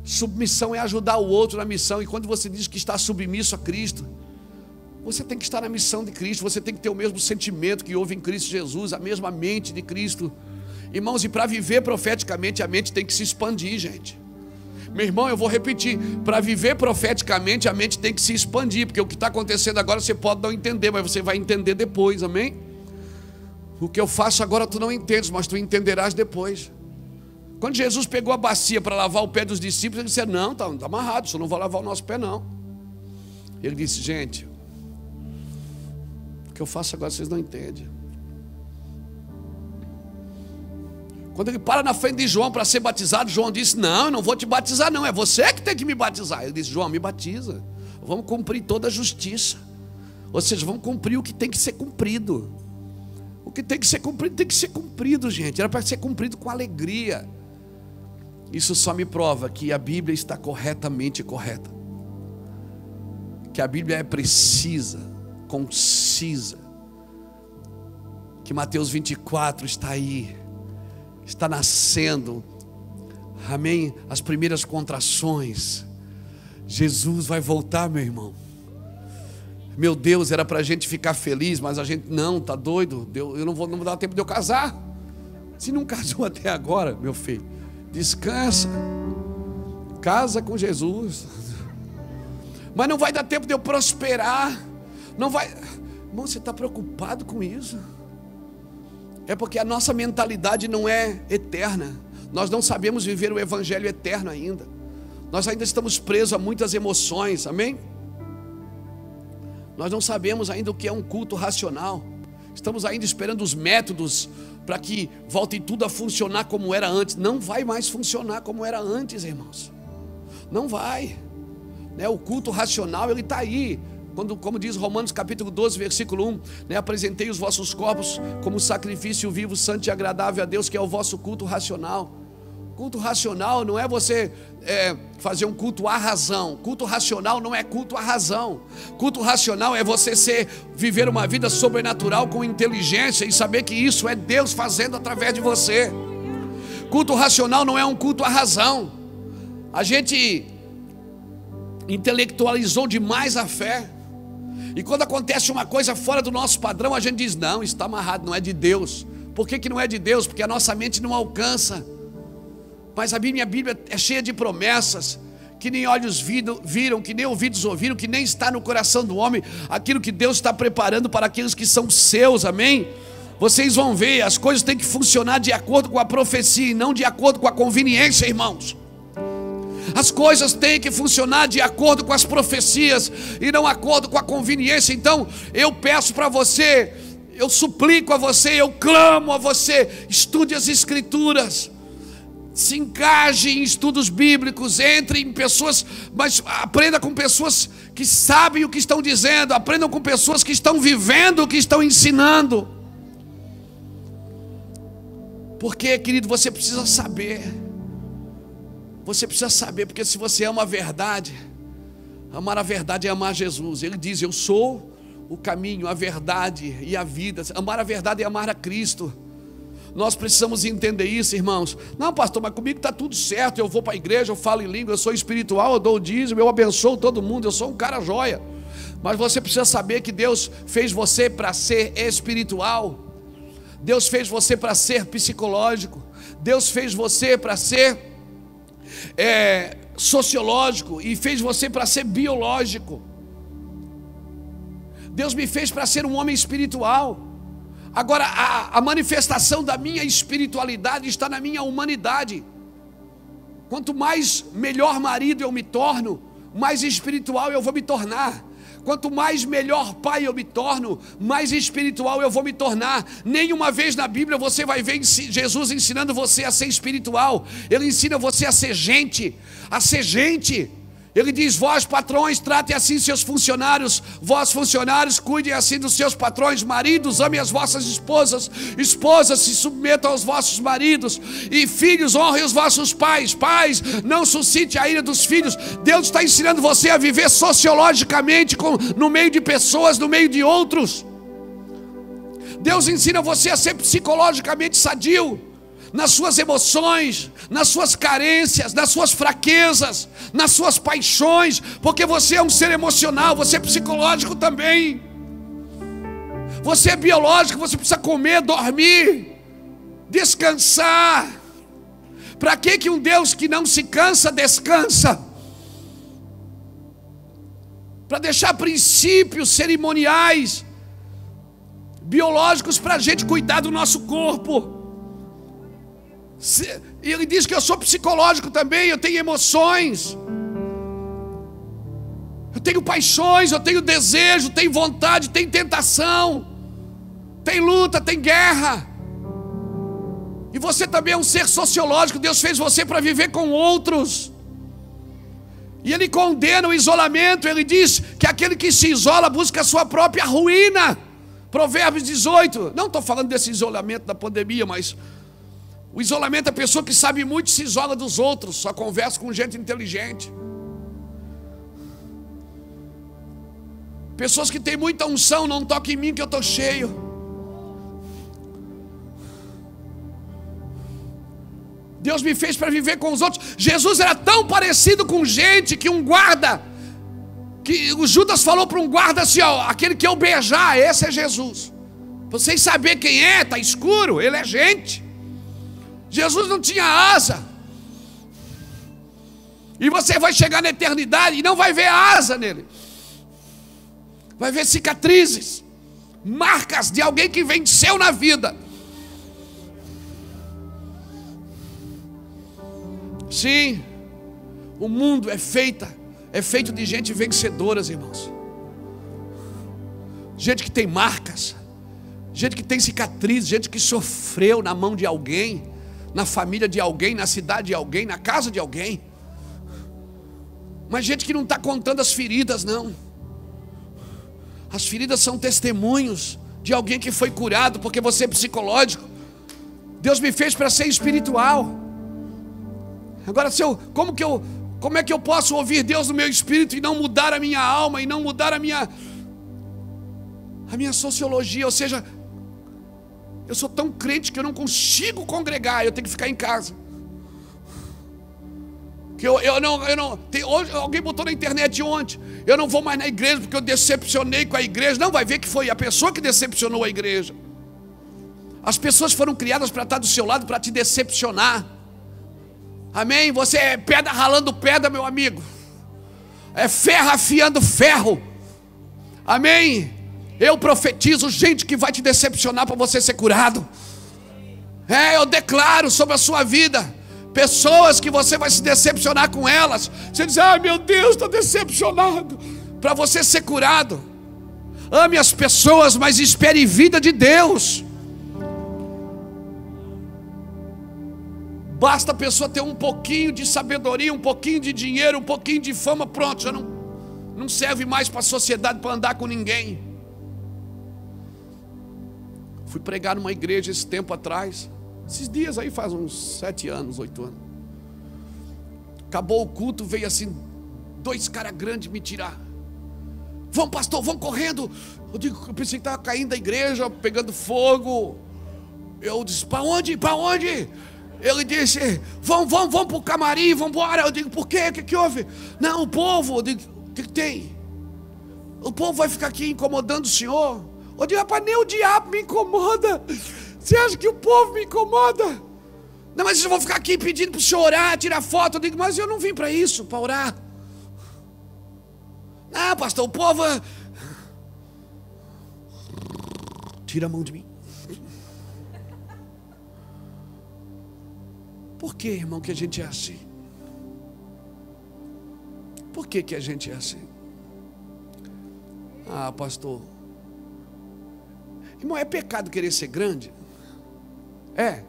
Submissão é ajudar o outro na missão. E quando você diz que está submisso a Cristo, você tem que estar na missão de Cristo. Você tem que ter o mesmo sentimento que houve em Cristo Jesus, a mesma mente de Cristo. Irmãos, e para viver profeticamente, a mente tem que se expandir, gente. Meu irmão, eu vou repetir, para viver profeticamente a mente tem que se expandir, porque o que está acontecendo agora você pode não entender, mas você vai entender depois, amém? O que eu faço agora tu não entendes, mas tu entenderás depois. Quando Jesus pegou a bacia para lavar o pé dos discípulos, ele disse, não, está amarrado, só não vou lavar o nosso pé não. Ele disse, gente, o que eu faço agora vocês não entendem. Quando ele para na frente de João para ser batizado, João disse, não, eu não vou te batizar não, é você que tem que me batizar. Ele disse, João, me batiza, vamos cumprir toda a justiça. Ou seja, vamos cumprir o que tem que ser cumprido. O que tem que ser cumprido, gente. Era para ser cumprido com alegria. Isso só me prova que a Bíblia está corretamente correta, que a Bíblia é precisa, concisa, que Mateus 24 está aí, está nascendo, amém, as primeiras contrações. Jesus vai voltar, meu irmão. Meu Deus, era para a gente ficar feliz, mas a gente, não, tá doido, eu não vou dar tempo de eu casar. Se não casou até agora, meu filho, descansa, casa com Jesus. Mas não vai dar tempo de eu prosperar, não vai. Irmão, você está preocupado com isso? É porque a nossa mentalidade não é eterna. Nós não sabemos viver o evangelho eterno ainda. Nós ainda estamos presos a muitas emoções, amém? Nós não sabemos ainda o que é um culto racional. Estamos ainda esperando os métodos para que volte tudo a funcionar como era antes. Não vai mais funcionar como era antes, irmãos. Não vai. O culto racional, ele está aí. Como diz Romanos capítulo 12, versículo 1, apresentei os vossos corpos como sacrifício vivo, santo e agradável a Deus, que é o vosso culto racional. Culto racional não é você fazer um culto à razão. Culto racional não é culto à razão. Culto racional é você viver uma vida sobrenatural com inteligência e saber que isso é Deus fazendo através de você. Culto racional não é um culto à razão. A gente intelectualizou demais a fé, e quando acontece uma coisa fora do nosso padrão, a gente diz, não, está amarrado, não é de Deus. Por que não é de Deus? Porque a nossa mente não alcança. Mas a minha Bíblia é cheia de promessas, que nem olhos viram, que nem ouvidos ouviram, que nem está no coração do homem, aquilo que Deus está preparando para aqueles que são seus, amém? Vocês vão ver, as coisas têm que funcionar de acordo com a profecia e não de acordo com a conveniência, irmãos. As coisas têm que funcionar de acordo com as profecias e não de acordo com a conveniência. Então eu peço para você, eu suplico a você, eu clamo a você, estude as escrituras, se engaje em estudos bíblicos, entre em pessoas, mas aprenda com pessoas que sabem o que estão dizendo, aprendam com pessoas que estão vivendo o que estão ensinando. Porque, querido, você precisa saber. Você precisa saber, porque se você ama a verdade, amar a verdade é amar Jesus. Ele diz, eu sou o caminho, a verdade e a vida. Amar a verdade é amar a Cristo. Nós precisamos entender isso, irmãos. Não, pastor, mas comigo está tudo certo. Eu vou para a igreja, eu falo em língua, eu sou espiritual, eu dou o dízimo, eu abençoo todo mundo, eu sou um cara joia. Mas você precisa saber que Deus fez você para ser espiritual. Deus fez você para ser psicológico. Deus fez você para ser sociológico, e fez você para ser biológico. Deus me fez para ser um homem espiritual. Agora a manifestação da minha espiritualidade está na minha humanidade. Quanto mais melhor marido eu me torno, mais espiritual eu vou me tornar. Quanto mais melhor pai eu me torno, mais espiritual eu vou me tornar. Nenhuma vez na Bíblia você vai ver Jesus ensinando você a ser espiritual. Ele ensina você a ser gente, a ser gente. Ele diz, vós patrões, tratem assim seus funcionários, vós funcionários, cuidem assim dos seus patrões, maridos, amem as vossas esposas, esposas, se submetam aos vossos maridos, e filhos, honrem os vossos pais, pais, não suscite a ira dos filhos. Deus está ensinando você a viver sociologicamente, no meio de pessoas, no meio de outros. Deus ensina você a ser psicologicamente sadio, nas suas emoções, nas suas carências, nas suas fraquezas, nas suas paixões, porque você é um ser emocional, você é psicológico também. Você é biológico, você precisa comer, dormir, descansar. Para que um Deus que não se cansa, descansa? Para deixar princípios cerimoniais, biológicos, para a gente cuidar do nosso corpo. E ele diz que eu sou psicológico também, eu tenho emoções, eu tenho paixões, eu tenho desejo, tenho vontade, tenho tentação, tem luta, tem guerra. E você também é um ser sociológico. Deus fez você para viver com outros. E ele condena o isolamento. Ele diz que aquele que se isola busca a sua própria ruína. Provérbios 18. Não estou falando desse isolamento da pandemia, mas O isolamento, a pessoa que sabe muito se isola dos outros, só conversa com gente inteligente. Pessoas que têm muita unção, não toquem em mim que eu estou cheio. Deus me fez para viver com os outros. Jesus era tão parecido com gente que um guarda, que o Judas falou para um guarda assim, ó, aquele que eu beijar, esse é Jesus. Vocês saberem quem é, está escuro, ele é gente. Jesus não tinha asa. E você vai chegar na eternidade e não vai ver asa nele. Vai ver cicatrizes, marcas de alguém que venceu na vida. Sim, o mundo é feito de gente vencedoras, irmãos. Gente que tem marcas, gente que tem cicatrizes, gente que sofreu na mão de alguém, na família de alguém, na cidade de alguém, na casa de alguém. Mas gente que não está contando as feridas, não. As feridas são testemunhos de alguém que foi curado, porque você é psicológico. Deus me fez para ser espiritual. Agora, como é que eu posso ouvir Deus no meu espírito e não mudar a minha alma, e não mudar a minha sociologia? Ou seja, eu sou tão crente que eu não consigo congregar, eu tenho que ficar em casa. Que hoje, alguém botou na internet ontem, eu não vou mais na igreja porque eu decepcionei com a igreja. Não, vai ver que foi a pessoa que decepcionou a igreja. As pessoas foram criadas para estar do seu lado, para te decepcionar. Amém? Você é pedra ralando pedra, meu amigo. É ferro afiando ferro. Amém? Eu profetizo gente que vai te decepcionar para você ser curado. Eu declaro sobre a sua vida pessoas que você vai se decepcionar com elas. Você diz, meu Deus, estou decepcionado. Para você ser curado. Ame as pessoas, mas espere vida de Deus. Basta a pessoa ter um pouquinho de sabedoria, um pouquinho de dinheiro, um pouquinho de fama, pronto, já não serve mais para a sociedade, para andar com ninguém. Fui pregar numa igreja esse tempo atrás, esses dias aí, faz uns 7 anos, 8 anos. Acabou o culto, veio assim 2 caras grandes me tirar. Vamos, pastor, vamos correndo. Eu pensei que estava caindo da igreja, pegando fogo. Eu disse, para onde? Para onde? Ele disse, vamos para o camarim, vamos embora. Eu digo, por quê? O que houve? Não, o povo. Eu digo, o que tem? O povo vai ficar aqui incomodando o senhor? Eu digo, rapaz, nem o diabo me incomoda. Você acha que o povo me incomoda? Não, mas eu vou ficar aqui pedindo para o senhor orar, tirar foto. Eu digo, mas eu não vim para isso, para orar. Ah, pastor, o povo... Tira a mão de mim. Por que, irmão, que a gente é assim? Por que a gente é assim? Ah, pastor. Irmão, é pecado querer ser grande? É?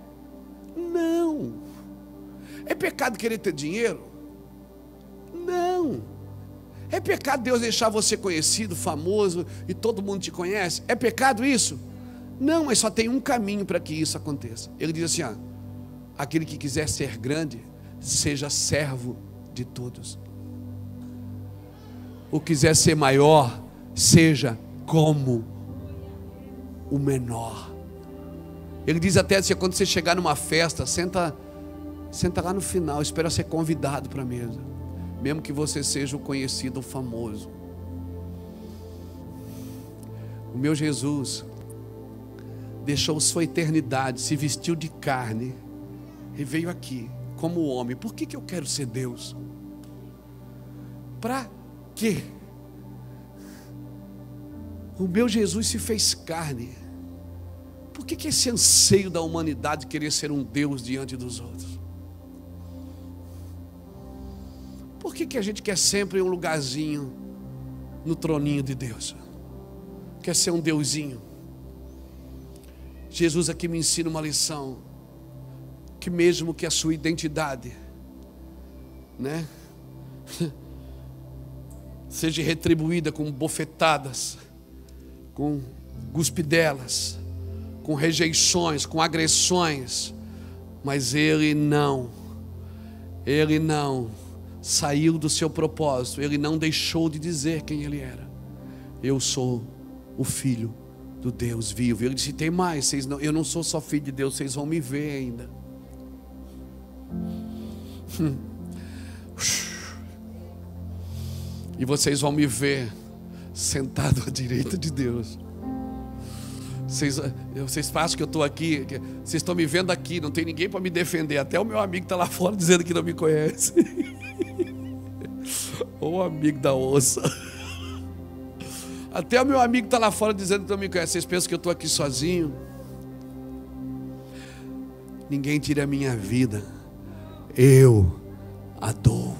Não. É pecado querer ter dinheiro? Não. É pecado Deus deixar você conhecido, famoso e todo mundo te conhece? É pecado isso? Não, mas só tem um caminho para que isso aconteça. Ele diz assim, aquele que quiser ser grande, seja servo de todos. O que quiser ser maior, seja como o menor. Ele diz até assim, quando você chegar numa festa, senta lá no final, espera ser convidado para a mesa, mesmo que você seja o conhecido, o famoso. O meu Jesus deixou sua eternidade, se vestiu de carne e veio aqui como homem. Por que eu quero ser Deus? Para quê? O meu Jesus se fez carne. Por que esse anseio da humanidade de querer ser um Deus diante dos outros? Por que a gente quer sempre um lugarzinho no troninho de Deus? Quer ser um deusinho? Jesus aqui me ensina uma lição, que mesmo que a sua identidade, né, seja retribuída com bofetadas, com cuspidelas, com rejeições, com agressões, Mas ele não saiu do seu propósito, ele não deixou de dizer quem ele era. Eu sou o filho do Deus vivo. Ele disse: tem mais, eu não sou só filho de Deus, vocês vão me ver ainda. E vocês vão me ver sentado à direita de Deus. Vocês acham que eu estou aqui? Vocês estão me vendo aqui, não tem ninguém para me defender. Até o meu amigo está lá fora dizendo que não me conhece. Ô amigo da ossa. Até o meu amigo está lá fora dizendo que não me conhece. Vocês pensam que eu estou aqui sozinho? Ninguém tira a minha vida, eu a dou.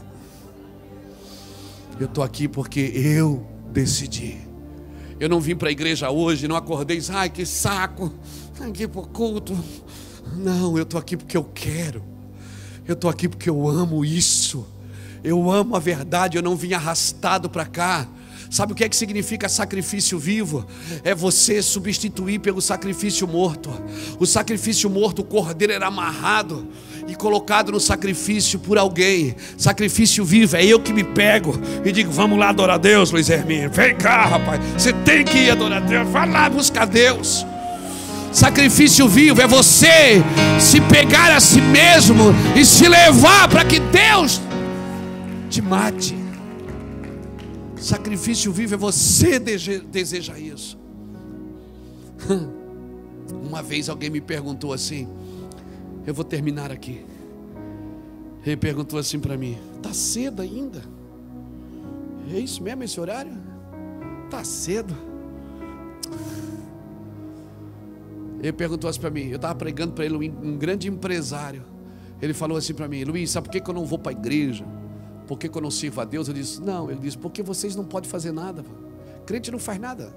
Eu estou aqui porque eu decidi. Eu não vim para a igreja hoje, não acordei, ai que saco, aqui para o culto. Não, eu estou aqui porque eu quero. Eu estou aqui porque eu amo isso. Eu amo a verdade, eu não vim arrastado para cá. Sabe o que é que significa sacrifício vivo? É você substituir pelo sacrifício morto. O sacrifício morto, o cordeiro era amarrado e colocado no sacrifício por alguém. Sacrifício vivo, é eu que me pego e digo: vamos lá adorar a Deus, Luiz Hermínio. Vem cá, rapaz, você tem que ir adorar a Deus. Vai lá buscar Deus. Sacrifício vivo é você se pegar a si mesmo e se levar para que Deus te mate. Sacrifício vivo é você desejar isso. Uma vez alguém me perguntou assim, eu vou terminar aqui. Ele perguntou assim para mim: tá cedo ainda? É isso mesmo esse horário? Tá cedo. Ele perguntou assim para mim, eu estava pregando para ele, um grande empresário. Ele falou assim para mim: Luiz, sabe por que eu não vou para a igreja? Por que eu não sirvo a Deus? Eu disse: não. Ele disse: porque vocês não podem fazer nada. Crente não faz nada.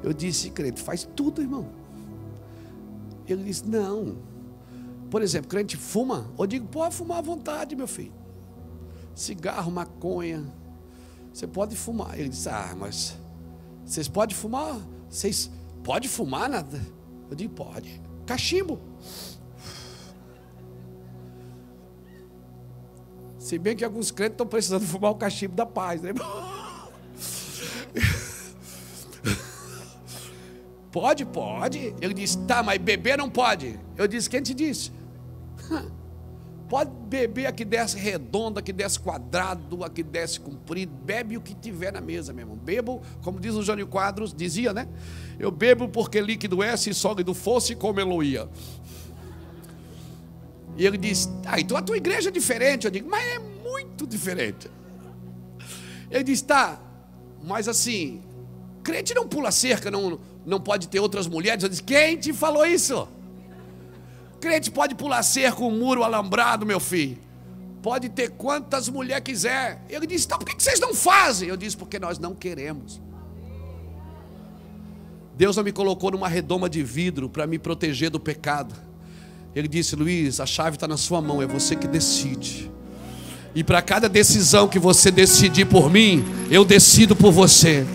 Eu disse: crente faz tudo, irmão. Ele disse: não. Por exemplo, crente fuma? Eu digo: pode fumar à vontade, meu filho. Cigarro, maconha, você pode fumar. Ele disse: ah, mas vocês podem fumar? Vocês podem fumar nada? Eu digo: pode. Cachimbo. Se bem que alguns crentes estão precisando fumar o cachimbo da paz, né? Pode, pode. Ele disse: tá, mas beber não pode. Eu disse: quem te disse? Pode beber a que desce redondo, a que desce quadrado, a que desce comprido. Bebe o que tiver na mesa, meu irmão. Bebo, como diz o Jânio Quadros, dizia, né? Eu bebo porque líquido é, se sólido fosse, como eu ia. E ele disse: ah, então a tua igreja é diferente. Eu digo: mas é muito diferente. Ele disse: tá, mas assim, crente não pula cerca, não pode ter outras mulheres. Eu disse: quem te falou isso? Crente pode pular cerca, um muro alambrado, meu filho. Pode ter quantas mulheres quiser. Ele disse: então por que vocês não fazem? Eu disse: porque nós não queremos. Deus não me colocou numa redoma de vidro para me proteger do pecado. Ele disse: Luiz, a chave está na sua mão, é você que decide. E para cada decisão que você decidir por mim, eu decido por você.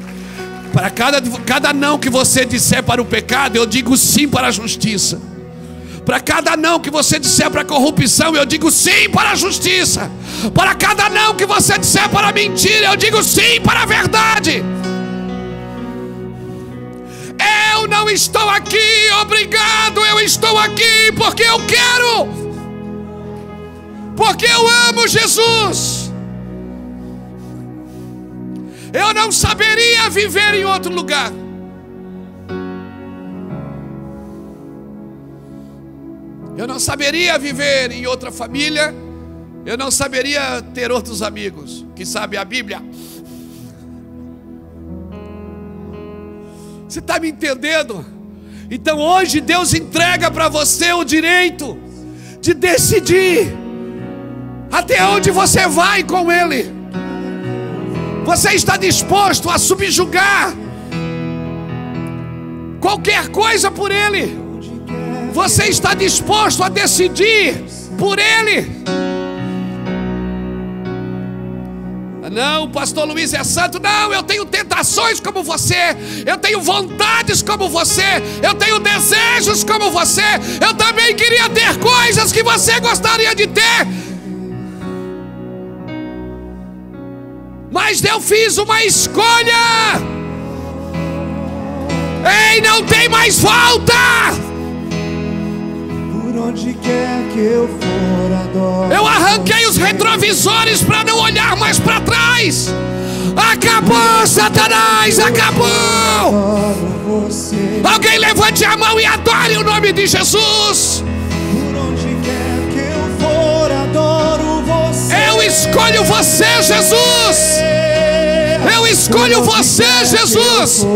Para cada não que você disser para o pecado, eu digo sim para a justiça. Para cada não que você disser para a corrupção, eu digo sim para a justiça. Para cada não que você disser para a mentira, eu digo sim para a verdade. Eu não estou aqui obrigado, eu estou aqui porque eu quero, porque eu amo Jesus. Eu não saberia viver em outro lugar. Eu não saberia viver em outra família. Eu não saberia ter outros amigos que sabem a Bíblia. Você está me entendendo? Então hoje Deus entrega para você o direito de decidir até onde você vai com Ele. Você está disposto a subjugar qualquer coisa por Ele? Você está disposto a decidir por Ele? Não, o pastor Luiz é santo. Não, eu tenho tentações como você. Eu tenho vontades como você. Eu tenho desejos como você. Eu também queria ter coisas que você gostaria de ter. Mas eu fiz uma escolha. Ei, não tem mais volta. Onde quer que eu for, adoro. Eu arranquei os retrovisores para não olhar mais para trás. Acabou, Satanás, acabou. Alguém levante a mão e adore o nome de Jesus. Por onde quer que eu for, adoro você. Eu escolho você, Jesus. Eu escolho você, Jesus.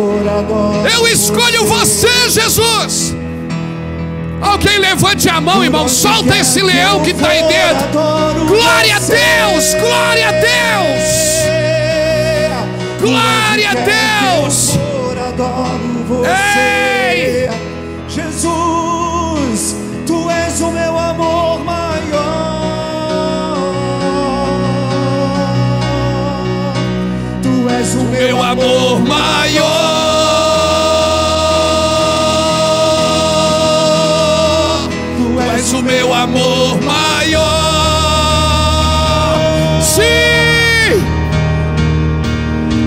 Eu escolho você, Jesus. Alguém levante a mão, irmão. Solta esse leão que está aí dentro. Glória a Deus, glória a Deus, glória a Deus. Ei, Jesus, tu és o meu amor maior. Tu és o meu amor maior. O meu amor maior. Sim,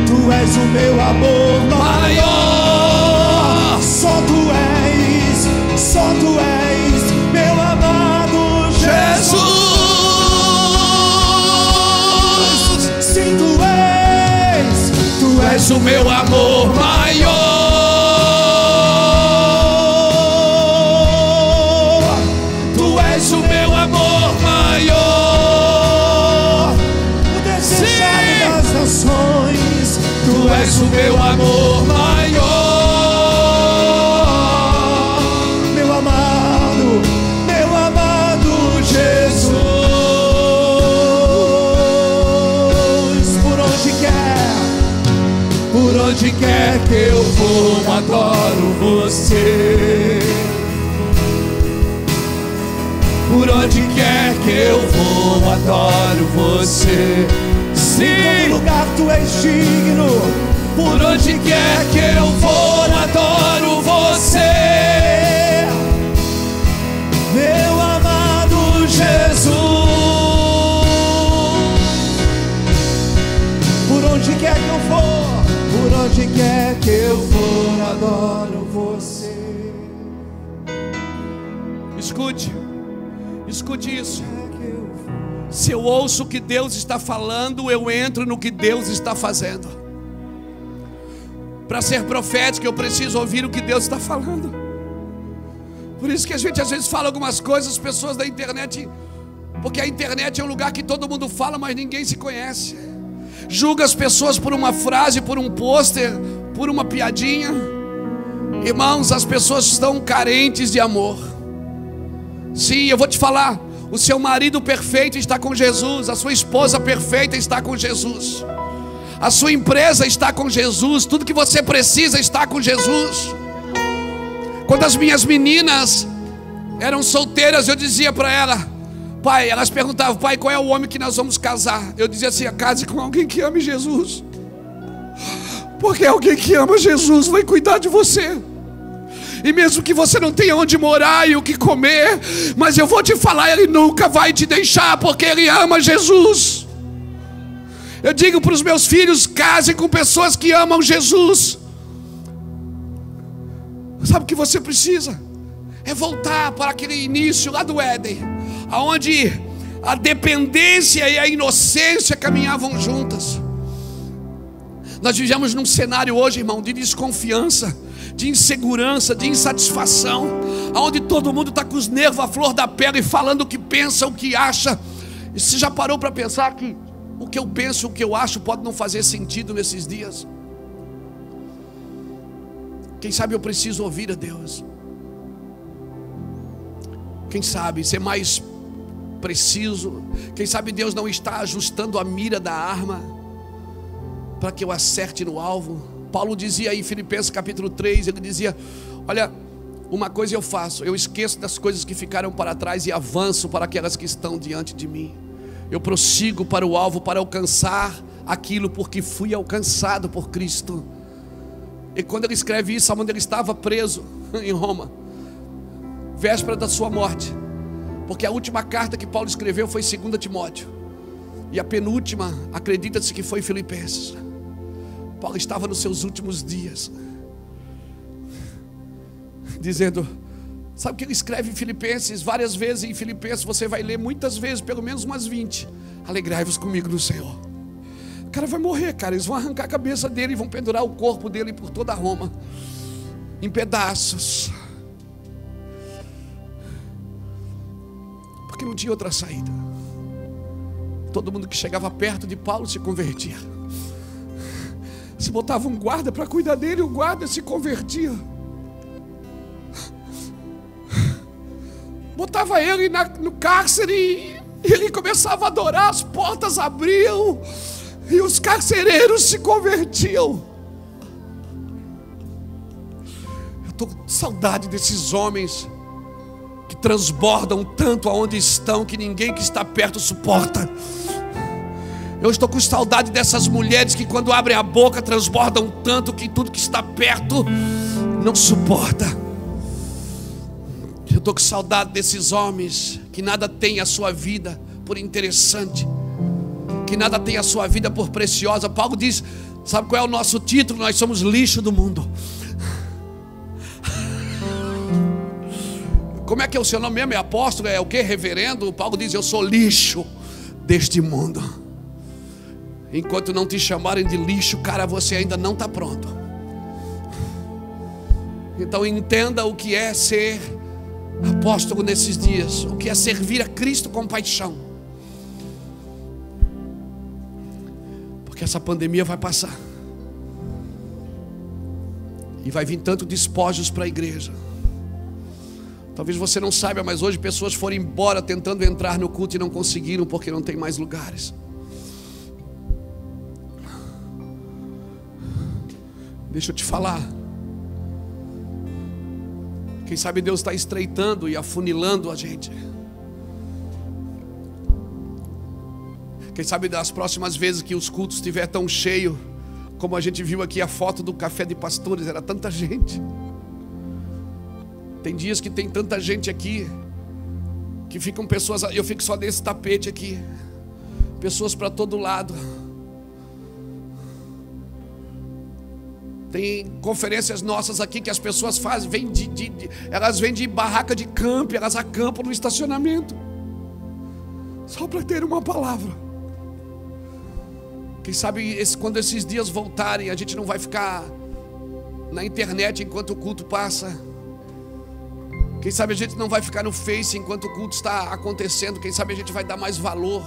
tu és o meu amor maior. Só tu és meu amado Jesus. Sim, tu és o meu amor maior. O meu amor maior, o desejado das nações. Tu és o meu amor maior, meu amado Jesus. Por onde quer que eu for, adoro você. Por onde quer que eu vou, adoro você. Sim, em todo lugar tu és digno. Por onde quer que eu vou, adoro você. Meu amado Jesus. Por onde quer que eu for, por onde quer que eu for, adoro você. Escute isso. Se eu ouço o que Deus está falando, eu entro no que Deus está fazendo. Para ser profético, eu preciso ouvir o que Deus está falando. Por isso que a gente às vezes fala algumas coisas, as pessoas da internet, porque a internet é um lugar que todo mundo fala, mas ninguém se conhece. Julga as pessoas por uma frase, por um pôster, por uma piadinha. Irmãos, as pessoas estão carentes de amor. Sim, eu vou te falar, o seu marido perfeito está com Jesus, a sua esposa perfeita está com Jesus, a sua empresa está com Jesus, tudo que você precisa está com Jesus. Quando as minhas meninas eram solteiras, eu dizia para ela, pai, elas perguntavam, pai, qual é o homem que nós vamos casar? Eu dizia assim, case com alguém que ame Jesus, porque alguém que ama Jesus vai cuidar de você. E mesmo que você não tenha onde morar e o que comer, mas eu vou te falar, Ele nunca vai te deixar, porque Ele ama Jesus. Eu digo para os meus filhos, casem com pessoas que amam Jesus. Sabe o que você precisa? É voltar para aquele início lá do Éden, aonde a dependência e a inocência caminhavam juntas. Nós vivemos num cenário hoje, irmão, de desconfiança, de insegurança, de insatisfação, onde todo mundo está com os nervos à flor da pele, falando o que pensa, o que acha. E você já parou para pensar que o que eu penso, o que eu acho pode não fazer sentido nesses dias? Quem sabe eu preciso ouvir a Deus. Quem sabe ser mais preciso. Quem sabe Deus não está ajustando a mira da arma para que eu acerte no alvo. Paulo dizia aí em Filipenses capítulo 3, ele dizia, olha, uma coisa eu faço, eu esqueço das coisas que ficaram para trás e avanço para aquelas que estão diante de mim. Eu prossigo para o alvo, para alcançar aquilo porque fui alcançado por Cristo. E quando ele escreve isso, onde ele estava preso em Roma, véspera da sua morte, porque a última carta que Paulo escreveu foi 2 Timóteo, e a penúltima, acredita-se que foi Filipenses. Paulo estava nos seus últimos dias, dizendo, sabe o que ele escreve em Filipenses? Várias vezes em Filipenses, você vai ler muitas vezes, pelo menos umas 20. Alegrai-vos comigo no Senhor. O cara vai morrer, cara. Eles vão arrancar a cabeça dele e vão pendurar o corpo dele por toda Roma, em pedaços, porque não tinha outra saída. Todo mundo que chegava perto de Paulo se convertia. Se botava um guarda para cuidar dele, o guarda se convertia. Botava ele no cárcere e ele começava a adorar, as portas abriam e os carcereiros se convertiam. Eu estou com saudade desses homens que transbordam tanto aonde estão que ninguém que está perto suporta. Eu estou com saudade dessas mulheres que quando abrem a boca transbordam tanto que tudo que está perto não suporta. Eu estou com saudade desses homens que nada tem a sua vida por interessante, que nada tem a sua vida por preciosa. Paulo diz, sabe qual é o nosso título? Nós somos lixo do mundo. Como é que é o seu nome mesmo? É apóstolo? É o que? Reverendo? Paulo diz, eu sou lixo deste mundo. Enquanto não te chamarem de lixo, cara, você ainda não está pronto. Então entenda o que é ser apóstolo nesses dias, o que é servir a Cristo com paixão, porque essa pandemia vai passar e vai vir tanto despojos para a igreja. Talvez você não saiba, mas hoje pessoas foram embora tentando entrar no culto e não conseguiram porque não tem mais lugares. Deixa eu te falar, quem sabe Deus está estreitando e afunilando a gente. Quem sabe das próximas vezes que os cultos estiver tão cheio, como a gente viu aqui a foto do café de pastores, era tanta gente. Tem dias que tem tanta gente aqui, que ficam pessoas, eu fico só nesse tapete aqui, pessoas para todo lado. Tem conferências nossas aqui que as pessoas fazem, elas vêm de barraca de campo, elas acampam no estacionamento, só para ter uma palavra. Quem sabe quando esses dias voltarem, a gente não vai ficar na internet enquanto o culto passa. Quem sabe a gente não vai ficar no Face enquanto o culto está acontecendo. Quem sabe a gente vai dar mais valor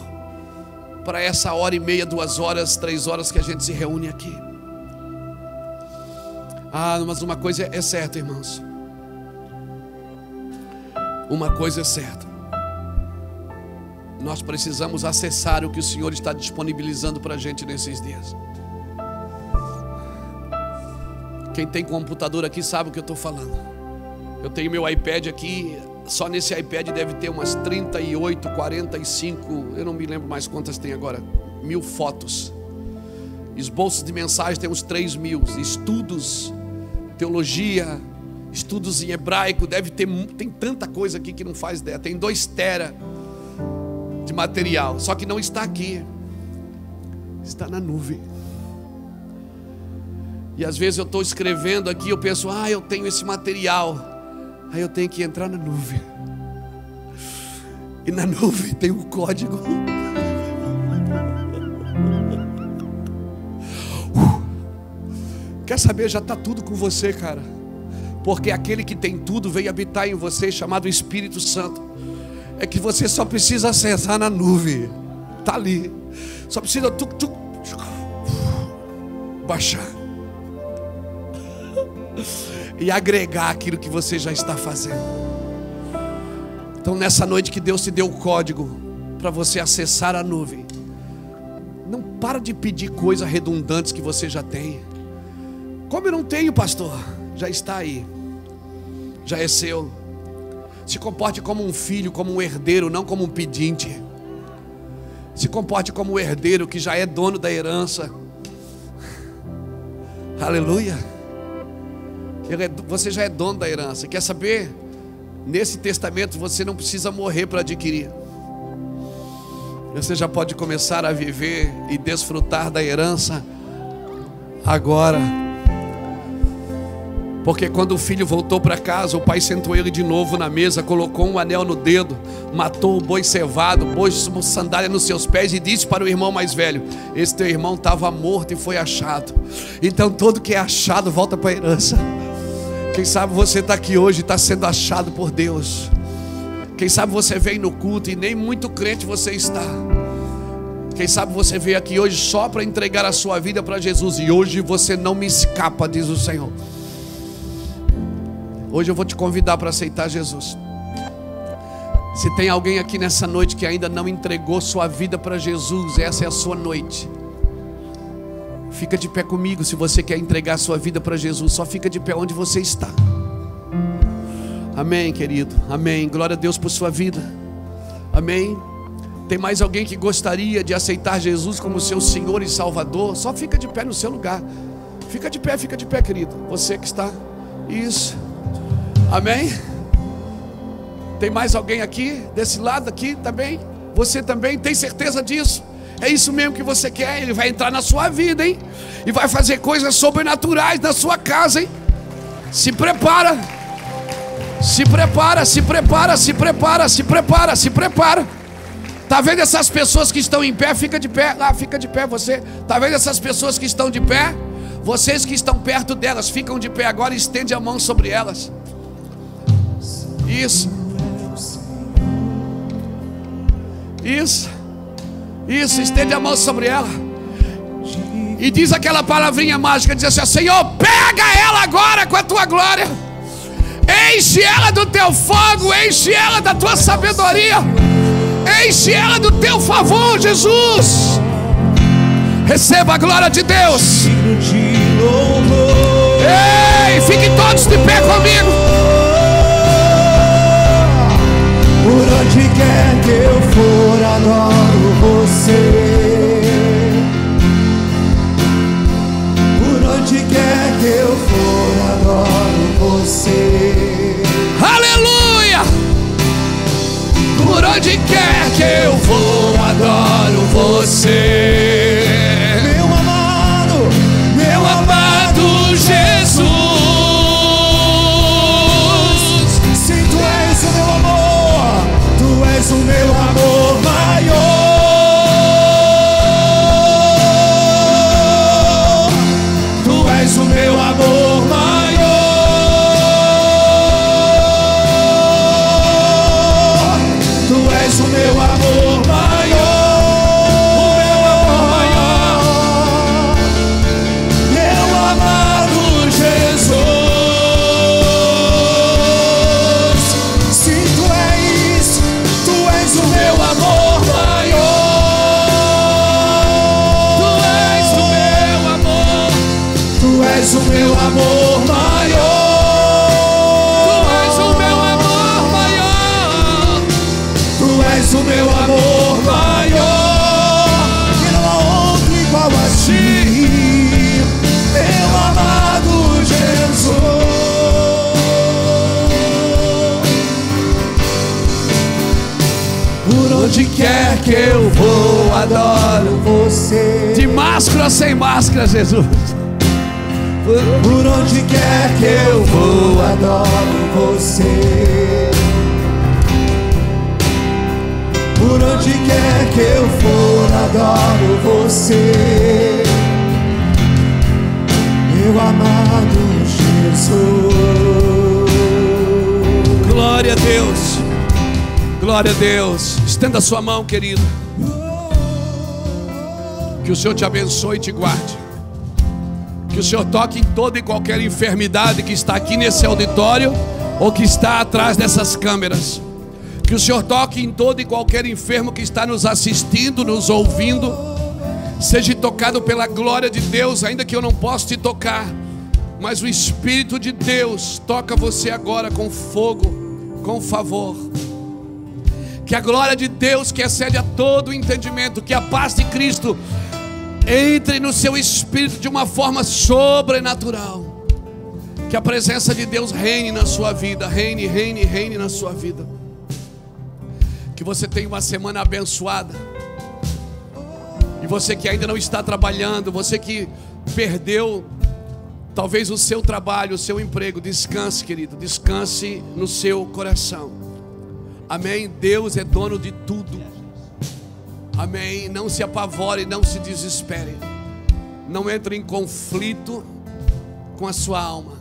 para essa 1h30, 2 horas, 3 horas que a gente se reúne aqui. Ah, mas uma coisa é certa, irmãos. Uma coisa é certa. Nós precisamos acessar o que o Senhor está disponibilizando para a gente nesses dias. Quem tem computador aqui sabe o que eu estou falando. Eu tenho meu iPad aqui. Só nesse iPad deve ter umas 38, 45, eu não me lembro mais quantas tem agora, 1000 fotos. Esboços de mensagem tem uns 3.000. Estudos, teologia, estudos em hebraico, tem tanta coisa aqui que não faz ideia. Tem 2 tera de material, só que não está aqui, está na nuvem. E às vezes eu estou escrevendo aqui, eu penso, eu tenho esse material, aí eu tenho que entrar na nuvem, e na nuvem tem um código. Quer saber? Já está tudo com você, cara. Porque aquele que tem tudo veio habitar em você, chamado Espírito Santo. É que você só precisa acessar na nuvem. Está ali. Só precisa baixar e agregar aquilo que você já está fazendo. Então nessa noite que Deus te deu o código para você acessar a nuvem, não para de pedir coisas redundantes que você já tem. Como eu não tenho, pastor? Já está aí, já é seu. Se comporte como um filho, como um herdeiro, não como um pedinte. Se comporte como o herdeiro que já é dono da herança. Aleluia. Você já é dono da herança. Quer saber? Nesse testamento você não precisa morrer para adquirir. Você já pode começar a viver e desfrutar da herança agora. Porque quando o filho voltou para casa, o pai sentou ele de novo na mesa, colocou um anel no dedo, matou o boi cevado, pôs sandália nos seus pés e disse para o irmão mais velho: esse teu irmão estava morto e foi achado. Então todo que é achado volta para a herança. Quem sabe você está aqui hoje e está sendo achado por Deus. Quem sabe você veio no culto e nem muito crente você está. Quem sabe você veio aqui hoje só para entregar a sua vida para Jesus. E hoje você não me escapa, diz o Senhor. Hoje eu vou te convidar para aceitar Jesus. Se tem alguém aqui nessa noite que ainda não entregou sua vida para Jesus, essa é a sua noite. Fica de pé comigo se você quer entregar sua vida para Jesus. Só fica de pé onde você está. Amém, querido. Amém. Glória a Deus por sua vida. Amém. Tem mais alguém que gostaria de aceitar Jesus como seu Senhor e Salvador? Só fica de pé no seu lugar. Fica de pé, querido. Você que está. Isso. Amém. Tem mais alguém aqui? Desse lado aqui também? Você também tem certeza disso? É isso mesmo que você quer? Ele vai entrar na sua vida, hein? E vai fazer coisas sobrenaturais na sua casa, hein? Se prepara. Se prepara, se prepara, se prepara, se prepara, se prepara. Tá vendo essas pessoas que estão em pé? Fica de pé, lá, fica de pé você. Tá vendo essas pessoas que estão de pé? Vocês que estão perto delas, ficam de pé agora e estende a mão sobre elas. Isso. Isso. Isso, estende a mão sobre ela. E diz aquela palavrinha mágica, diz assim: Senhor, pega ela agora com a tua glória. Enche ela do teu fogo, enche ela da tua sabedoria, enche ela do teu favor, Jesus. Receba a glória de Deus. Ei, fiquem todos de pé comigo. Por onde quer que eu for, adoro você. Por onde quer que eu for, adoro você. Aleluia! Por onde quer que eu vou, adoro você. Meu amado Jesus. Se tu és o meu amor, tu és o meu amor maior. Tu és o meu amor maior. Tu és o meu amor maior. O meu amor maior. Tu és o meu amor maior. Tu és o meu amor maior. Que não há outro igual a ti, meu amado Jesus. Por onde quer que eu vou, adoro você. De máscara ou sem máscara, Jesus. Por onde quer que eu vou, adoro você. Por onde quer que eu for, adoro você. Meu amado Jesus. Glória a Deus. Glória a Deus. Estenda a sua mão, querido. Que o Senhor te abençoe e te guarde. Que o Senhor toque em toda e qualquer enfermidade que está aqui nesse auditório ou que está atrás dessas câmeras. Que o Senhor toque em todo e qualquer enfermo que está nos assistindo, nos ouvindo. Seja tocado pela glória de Deus, ainda que eu não possa te tocar, mas o Espírito de Deus toca você agora com fogo, com favor. Que a glória de Deus, que excede a todo entendimento, que a paz de Cristo entre no seu espírito de uma forma sobrenatural. Que a presença de Deus reine na sua vida, reine na sua vida. Que você tenha uma semana abençoada. E você que ainda não está trabalhando, você que perdeu talvez o seu trabalho, o seu emprego, descanse, querido, descanse no seu coração. Amém? Deus é dono de tudo. Amém? Não se apavore, não se desespere. Não entre em conflito com a sua alma.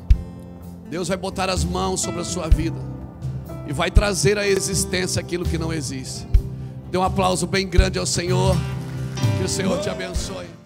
Deus vai botar as mãos sobre a sua vida e vai trazer à existência aquilo que não existe. Dê um aplauso bem grande ao Senhor. Que o Senhor te abençoe.